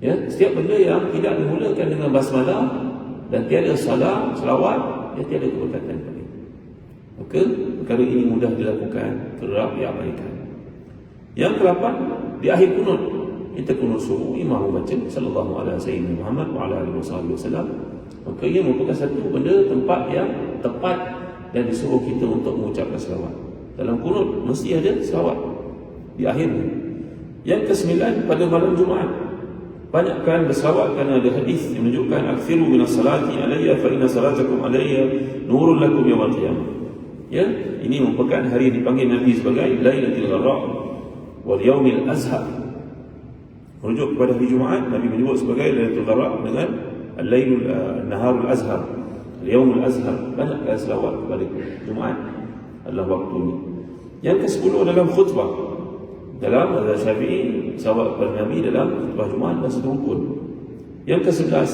Ya, setiap benda yang tidak dimulakan dengan basmalah dan tiada salam, selawat, dia tiada keberkatan pada itu. Maka perkara ini mudah dilakukan, kerap diabaikan. Yang ke-8, di akhir kunut, kita kunut subuh, imam membaca sallallahu alaihi wasallam Muhammad wa ala alihi wasallam. Maka ia merupakan satu benda tempat yang tepat dan disuruh kita untuk mengucapkan selawat. Dalam kunut mesti ada selawat di akhirnya. Yang ke-9, pada malam Jumaat, banyakkan berselawat kerana ada hadis yang menunjukkan akthiru minas salati alayya fa inna salatakum alayya nurun lakum yaumil qiyamah. Ya, ini merupakan hari yang dipanggil Nabi sebagai Lailatul Gharra wal Yaumil Azhar. Merujuk kepada hari Jumaat, Nabi menyebut sebagai Lailatul Gharra dengan Al-Lailul Naharul Azhar, Al-Yaumul Azhar. Banyakkan selawat kepada Jumaat adalah waktu ini. Yang ke-10 dalam khutbah. Dalam mazhab Syafi'i, selawat kepada Nabi dalam khutbah Jumaat adalah satu rukun. Yang ke-11,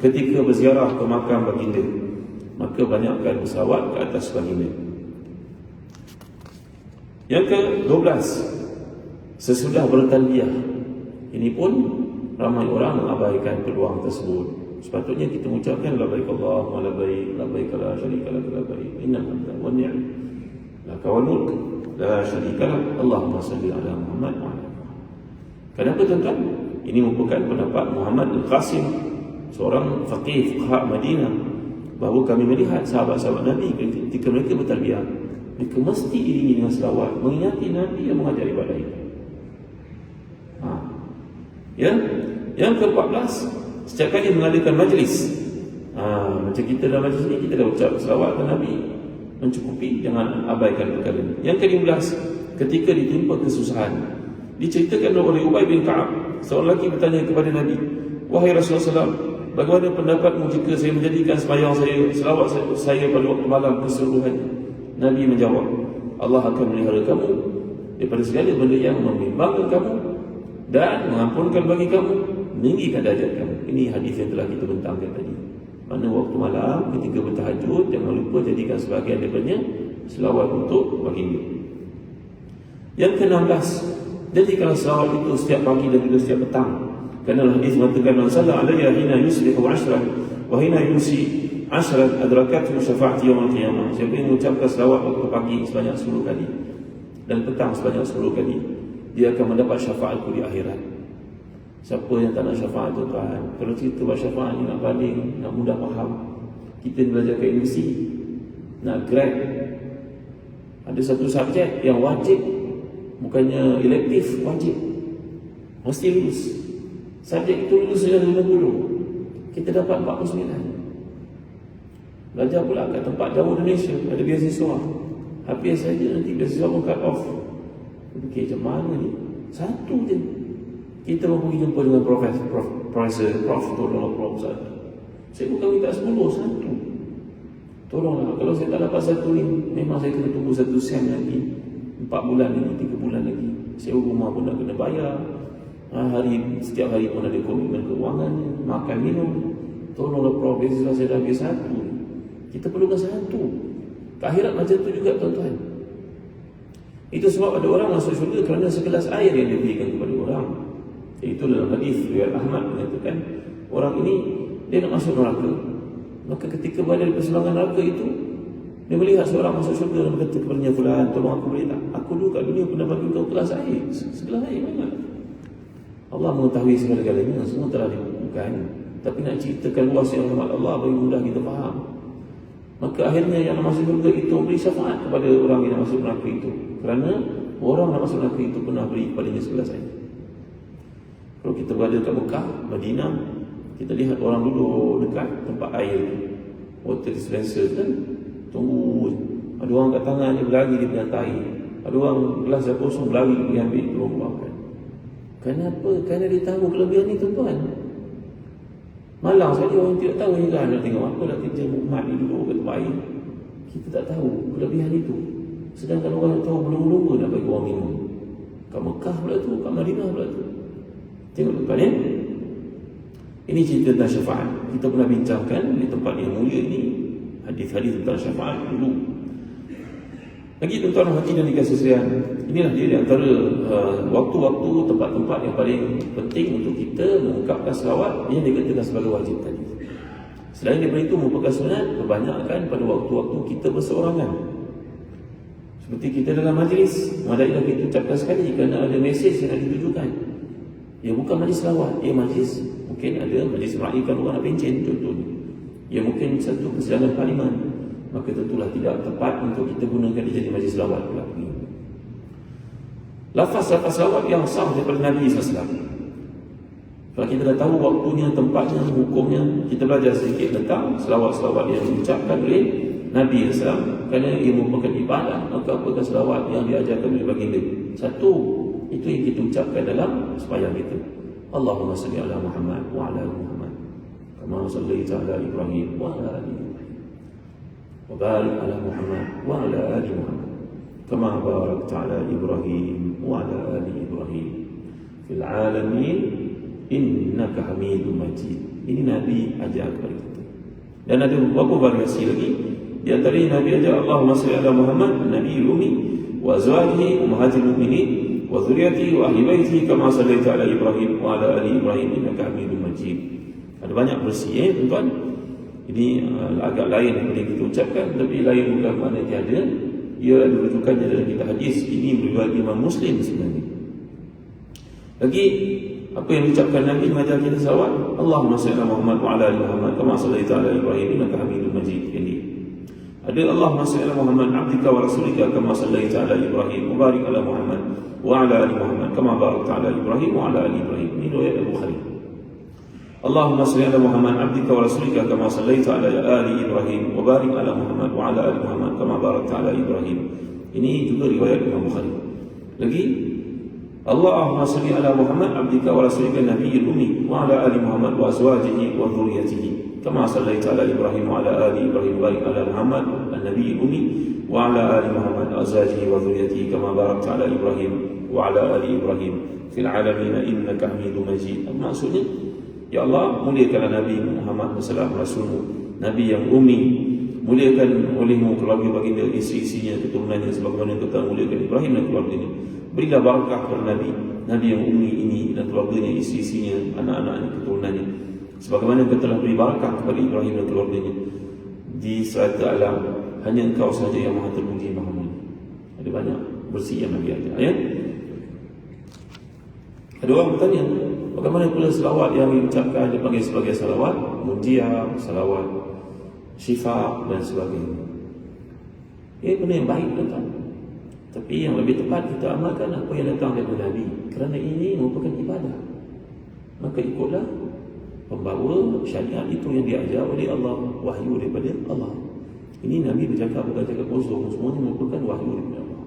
ketika berziarah ke makam baginda, maka banyakkan berselawat ke atas baginda. Yang ke-12, sesudah bertalbiyah. Ini pun ramai orang mengabaikan peluang tersebut. Sepatutnya kita mengucapkan labbaik Allahumma labbaik, labbaik la syarika lak labbaik, innal hamda wan ni'mah lak wal mulk la syarika lak, Allahumma shalli ala Muhammad wa ala alihi. Kenapa tuan-tuan? Ini merupakan pendapat Muhammad Al-Qasim, seorang faqih fuqaha Madinah, bahawa kami melihat sahabat-sahabat Nabi ketika mereka bertalbiyah, mereka mesti iringi dengan selawat, mengingati Nabi yang mengajar ibadah itu. Ya, yang ke-14, setiap kali mengadakan majlis, macam kita dalam majlis ini, kita dah ucap selawat ke Nabi, mencukupi, jangan abaikan perkara ini. Yang ke-15, ketika ditimpa kesusahan, diceritakan oleh Ubay bin Ka'ab, seorang lelaki bertanya kepada Nabi, wahai Rasulullah SAW, bagaimana pendapatmu jika saya menjadikan sembahyang saya, selawat saya pada waktu malam keseluruhannya? Nabi menjawab, Allah akan melihara kamu daripada segala benda yang membimbangkan kamu dan mengampunkan bagi kamu, meninggikan darjat kamu. Ini hadis yang telah kita bentangkan tadi. Mana waktu malam ketika bertahajud, jangan lupa jadikan sebahagian daripadanya selawat untuk baginda. Yang ke-16, jadikan selawat itu setiap pagi dan juga setiap petang. Kerana hadis mengatakan man salla alayya hina yusbihu 'ashran wa hina yumsi 'ashran adrakathu syafa'ati yaumil qiyamah. Siapa yang mengucapkan selawat waktu pagi sebanyak 10 kali dan petang sebanyak 10 kali, dia akan mendapat syafaatku di akhirat. Siapa yang tak nak syafaat tu Tuhan? Kalau cerita buat syafaat ni nak banding, nak mudah faham. Kita belajar kat universiti, nak grad, ada satu subjek yang wajib, bukannya elektif, wajib, mesti lulus. Subjek itu lulus saja 50, kita dapat 49. Belajar pula kat tempat jauh Indonesia, ada beasiswa, habis saja nanti beasiswa pun cut off. Fikir macam mana ni? Satu je. Kita mau pergi jumpa dengan profesor, tolonglah prof satu. Saya bukan minta 10, satu. Tolonglah, kalau saya tak dapat satu ni, memang saya kena tunggu 1 sen lagi, 4 bulan lagi, 3 bulan lagi. Sewa rumah pun nak kena bayar. Setiap hari pun ada komitmen keuangan, makan minum. Tolonglah prof, beasiswa saya dah habis satu. Kita perlukan satu. Akhirat macam tu juga tuan-tuan. Itu sebab ada orang masuk syurga kerana segelas air yang diberikan kepada orang. Itu dalam hadis riwayat Ahmad mengatakan, orang ini dia nak masuk neraka. Maka ketika berada di persimpangan neraka itu, dia melihat seorang masuk syurga dan berkata kepadanya, fulan, tolong aku boleh tak? Aku dulu kat dunia pernah bagi kau gelas air. Segelas air mana? Allah mengetahui segala-galanya, semua telah dibukukan. Tapi nak ceritakan luas yang rahmat Allah bagi mudah kita faham. Maka akhirnya yang nak masuk surga itu beri syafaat kepada orang yang nak masuk neraka itu. Kerana orang nak masuk neraka itu pernah beri kepadanya 11 air. Kalau kita berada kat Mekah, Madinah, kita lihat orang duduk dekat tempat air, water dispenser kan, tunggu. Ada orang kat tangan dia berlari dia punya air. Ada orang gelas dah kosong berlari pergi ambil tolong buangkan. Kenapa? Kerana dia tahu kelebihan ni tuan-tuan. Malang saja orang tidak tahu ni kan. Dia tengok apa dah kerja umat ni duduk kat tempat air. Kita tak tahu kelebihan itu. Sedangkan orang yang tahu belum-belum nak bagi orang minum. Kat Mekah pula tu, kat Madinah pula tu. Tengok tuan ya. Ini cerita tentang syafaat. Kita pernah bincangkan di tempat yang mulia ini hadis-hadis tentang syafaat dulu. Lagi tuan-tuan hati dan dikasih sekalian, inilah dia di antara waktu-waktu, tempat-tempat yang paling penting untuk kita mengungkapkan selawat yang dikatakan sebagai wajib tadi. Selain daripada itu merupakan sunat, kebanyakan pada waktu-waktu kita berseorangan. Seperti kita dalam majlis, madailah kita ucapkan sekali kerana ada mesej yang nak ditujukan. Ya bukan majlis selawat, majlis mungkin ada majlis meraihkan orang nak pencen contohnya. Ya mungkin satu persidangan parlimen. Maka tentulah tidak tepat untuk kita gunakan dia jadi majlis selawat pula. Lafaz-lafaz selawat yang sah daripada Nabi SAW. Kalau kita dah tahu waktunya, tempatnya, hukumnya, kita belajar sedikit tentang selawat-selawat yang diucapkan oleh Nabi SAW. Kerana ia merupakan ibadah, maka apakah selawat yang diajarkan oleh baginda? Satu, itu yang kita ucapkan dalam sembahyang kita. Allahumma salli ala Muhammad wa ala ali Muhammad kama sallaita ala Ibrahim wa ala ali Ibrahim wa barik ala Muhammad wa ala ali Muhammad kama barakta ala Ibrahim wa ala ali Ibrahim fil alamin innaka Hamidum Majid. Ini Nabi ajar kepada kita. Dan ada beberapa variasi lagi. Di antaranya Nabi ajar Allahumma salli ala Muhammad Nabi Umi wa azwajihi ummahatil mu'minin wa dzurriyyatihi wa ahli baitihi kama sallaita ala Ibrahim wa ala ali Ibrahim innaka Hamidum Majid. Ada banyak versi tuan-tuan. Ini agak lain daripada yang kita ucapkan, tapi lain bukan makna tiada. Ia ada rujukannya dalam kitab hadis. Ini beriwayat Imam Muslim sebenarnya. Lagi apa yang diucapkan Nabi mengajar kita selawat, Allahumma salli ala Muhammad wa ala ali Muhammad kama sallaita ala Ibrahim innaka Hamidum Majid. Ini ada Allahumma salli ala Muhammad abdika wa rasulika kama sallaita ala Ibrahim wa barik ala Muhammad wa ala ali Muhammad kama barakta ala Ibrahim wa ala ali Ibrahim. Ini riwayat Bukhari. Allahumma salli ala Muhammad abdika wa rasulika kama sallaita ala ali Ibrahim wa barik ala Muhammad wa ala ali Muhammad kama barakta ala Ibrahim. Ini juga riwayat Imam Bukhari. Lagi Allahumma salli ala Muhammad abdika wa rasulika nabiyil ummi wa ala ali Muhammad wa azwajihi wa dhurriyyatihi kama sallaita ala Ibrahim wa ala ali Ibrahim wa barik ala Muhammad an-nabiyil ummi wa ala ali Muhammad wa azwajihi wa dhurriyyatihi kama barakta ala Ibrahim wa ala ali Ibrahim fil alamin innaka Hamidum Majid. Maksudnya, ya Allah, muliakanlah Nabi Muhammad SAW, Rasulmu, Nabi yang ummi. Muliakan olehmu keluarga baginda, isteri-isterinya, keturunannya, sebagaimana kau telah muliakan Ibrahim dan keluarganya. Berilah barakah kepada Nabi, Nabi yang ummi ini dan keluarganya, isteri-isterinya, anak-anaknya, keturunannya, sebagaimana kau telah beri barakah kepada Ibrahim dan keluarganya. Di serata alam, hanya Engkau sahaja yang maha terpuji, maha mulia. Ada banyak bersih yang Nabi ajar. Ya? Ada orang bertanya, bagaimana pula selawat yang diucapkan dipanggil sebagai salawat munjiah, salawat syifa dan sebagainya. Ini benda yang baik tuan-tuan. Tapi yang lebih tepat kita amalkan apa yang datang daripada Nabi. Kerana ini merupakan ibadah. Maka ikutlah pembawa syariat itu yang diajar oleh Allah, wahyu daripada Allah. Ini Nabi bercakap bukan cakap kosong, semuanya merupakan wahyu daripada Allah.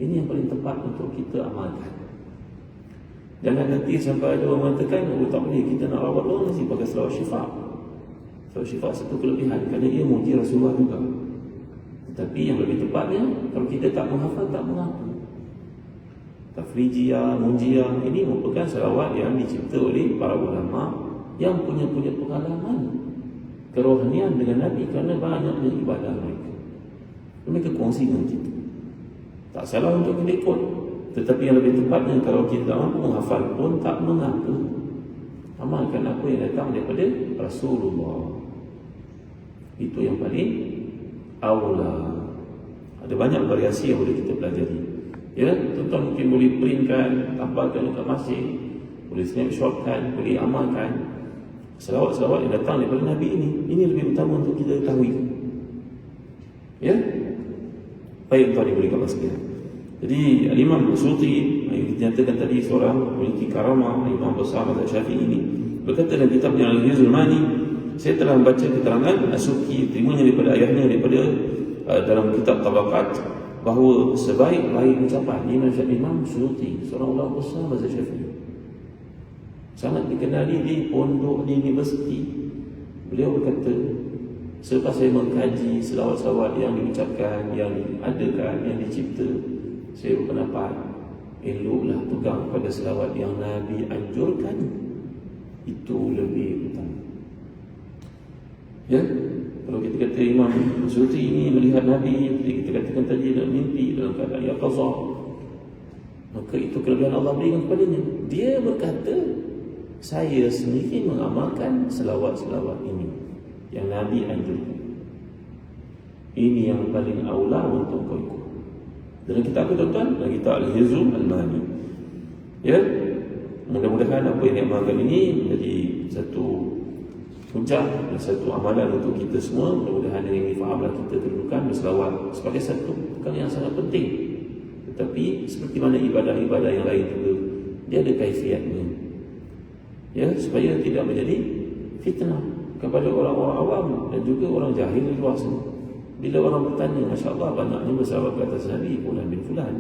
Ini yang paling tepat untuk kita amalkan. Jangan nanti sampai ada orang mengatakan, tak boleh kita nak rawat orang mesti pakai selawat syifa. Selawat syifa satu kelebihan kerana ia muji Rasulullah juga. Tetapi yang lebih tepatnya, kalau kita tak menghafal, tak mengaku. Tafrijiyah, munjiyah, ini merupakan selawat yang dicipta oleh para ulama yang punya pengalaman kerohanian dengan Nabi kerana banyaknya ibadah mereka. Mereka kongsi dengan kita. Tak salah untuk kita ikut. Tetapi yang lebih tepatnya, kalau kita tak mampu menghafal pun tak mengaku, amalkan apa yang datang daripada Rasulullah. Itu yang paling aula. Ada banyak variasi yang boleh kita pelajari. Ya, tuan-tuan mungkin boleh printkan, tambahkan dekat masjid, boleh snapshotkan, boleh amalkan. selawat-selawat yang datang daripada Nabi ini lebih utama untuk kita ketahui. Ya, baik tuan diberikan sekalian. Jadi Imam Suyuti yang dinyatakan tadi seorang memiliki karamah, imam besar mazhab Syafi'i ini, berkata dalam kitabnya Al-Hizul Mani, saya telah membaca keterangan As-Subki terimanya daripada ayahnya daripada dalam kitab Tabaqat, bahawa sebaik-baik ucapan Imam Suyuti, seorang ulama besar mazhab Syafi'i, sangat dikenali di pondok di universiti. Beliau berkata, selepas saya mengkaji selawat-selawat yang diucapkan, yang diadakan, yang dicipta, saya berpendapat eloklah pegang pada selawat yang Nabi anjurkan, itu lebih utama. Ya, kalau kita kata Imam Suyuti ini melihat Nabi, kita katakan tadi dalam mimpi, dalam keadaan yaqazah, maka itu kelebihan Allah berikan kepadanya. Dia berkata, saya sendiri mengamalkan selawat-selawat ini yang Nabi anjurkan. Ini yang paling aula untuk kau ikut. Dalam kitab apa tuan-tuan? Dalam kitab Al-Hizul Mani. Ya, mudah-mudahan apa yang diamalkan ini menjadi satu puncak dan satu amalan untuk kita semua. Mudah-mudahan yang ini fahamlah kita kedudukan berselawat sebagai satu perkara yang sangat penting. Tetapi seperti mana ibadah-ibadah yang lain juga, dia ada kaifiatnya. Ya, supaya tidak menjadi fitnah kepada orang-orang awam dan juga orang jahil di luar sana. Bila orang bertanya, Masya Allah banyaknya berselawat ke atas Nabi Fulan bin Fulan,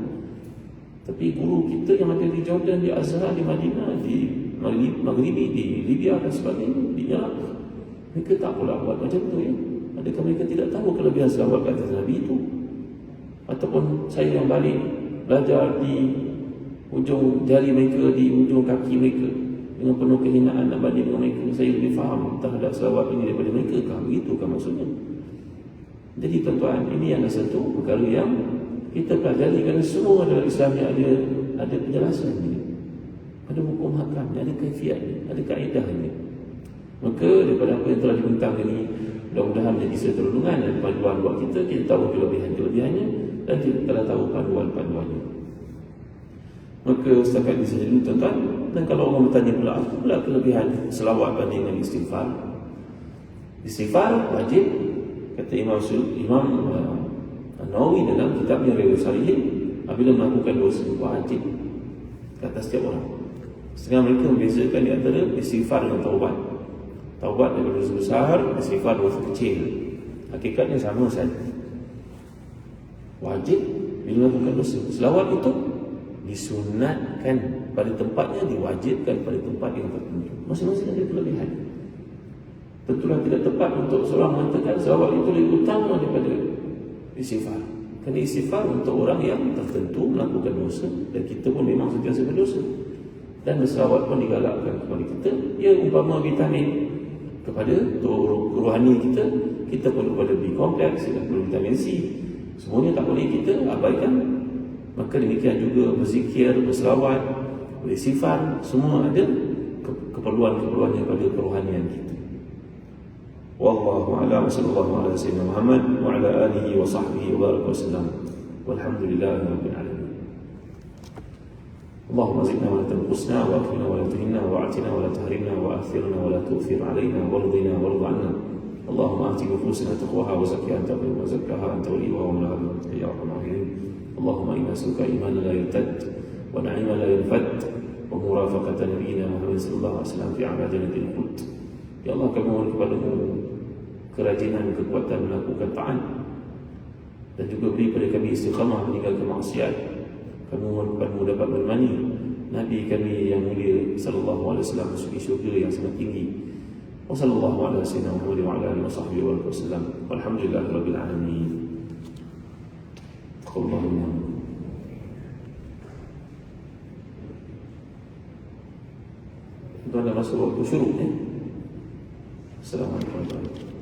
tapi guru kita yang ada di Jordan, di Azhar, di Madinah, di Maghribi, di Libya dan sebagainya, di Iraq, mereka tak pula buat macam tu ya. Adakah mereka tidak tahu kelebihan selawat ke atas Nabi itu? Ataupun saya yang balik belajar di ujung jari mereka, di ujung kaki mereka, dengan penuh kehinaan dan banding dengan mereka, saya lebih faham terhadap selawat ini daripada mereka. Begitu kan maksudnya? Jadi tuan-tuan, ini adalah satu perkara yang kita pelajari, kerana semua dalam Islam ni ada penjelasan ni, ada hukum hakamnya, ada kaifiatnya, ada kaedahnya. Maka daripada apa yang telah dibentang ini, mudah-mudahan menjadi seterundungan dan panduan buat kita. Kita tahu kelebihan-kelebihannya dan kita telah tahu panduan-panduannya. Maka setakat di sini dulu tuan-tuan. Dan kalau orang bertanya pula, apa pula kelebihan selawat banding dengan istighfar? Istighfar wajib, kata Imam An-Nawawi dalam kitabnya Riyadhus Shalihin, apabila melakukan dosa wajib kata setiap orang. Setengah mereka membezakan di antara istighfar dengan taubat. Taubat daripada dosa besar, istighfar dosa kecil. Hakikatnya sama saja. Wajib bila melakukan dosa. Selawat itu disunatkan pada tempatnya, diwajibkan pada tempat yang tertentu. Masing-masing ada kelebihan. Tentulah tidak tepat untuk seorang mengatakan selawat itu lebih utama daripada istighfar. Kerana istighfar untuk orang yang tertentu melakukan dosa, dan kita pun memang sentiasa berdosa. Dan berselawat pun digalakkan kepada kita. Ia umpama vitamin kepada rohani kita. Kita perlu pada B kompleks, kita perlu vitamin C. Semuanya tak boleh kita abaikan. Maka demikian juga berzikir, berselawat, beristighfar, semua ada keperluan-keperluannya pada kerohanian kita. Wallahu a'lam, sallallahu ala sayyidina Muhammad wa ala alihi wa sahbihi wa baraka wasallam. Walhamdulillahi rabbil alamin. Allahumma zidna wa la tanqusna wa akrina wa la tuhinna wa a'tina wa la tahrimna wa athirna wa la tu'thir alaina warḍina warḍ 'anna. Allahumma ati nufusana taqwaha wa zakkiha anta khairu man zakkaha anta waliyuha wa mawlaha ya arhamar rahimin. Allahumma inna nas'aluka imanan la yartad wa na'iman la yanfad wa murafaqata nabiyyina Muhammad sallallahu alaihi wasallam fi 'ala jannatil khuld. Ya Allah, kami mohon kepadamu kerajinan, kekuatan melakukan taat, dan juga beri pada kami istiqamah meninggalkan maksiat. Kami mohon kepadamu dapat menemani Nabi kami yang mulia sallallahu alaihi wasallam masuk syurga yang sangat tinggi. Wa sallallahu ala sayyidina Muhammad wa ala alihi wa sahbihi wa sallam. Walhamdulillahi rabbil alamin. Allahumma itu adalah masuk waktu syuruk. Assalamualaikum warahmatullahi wabarakatuh.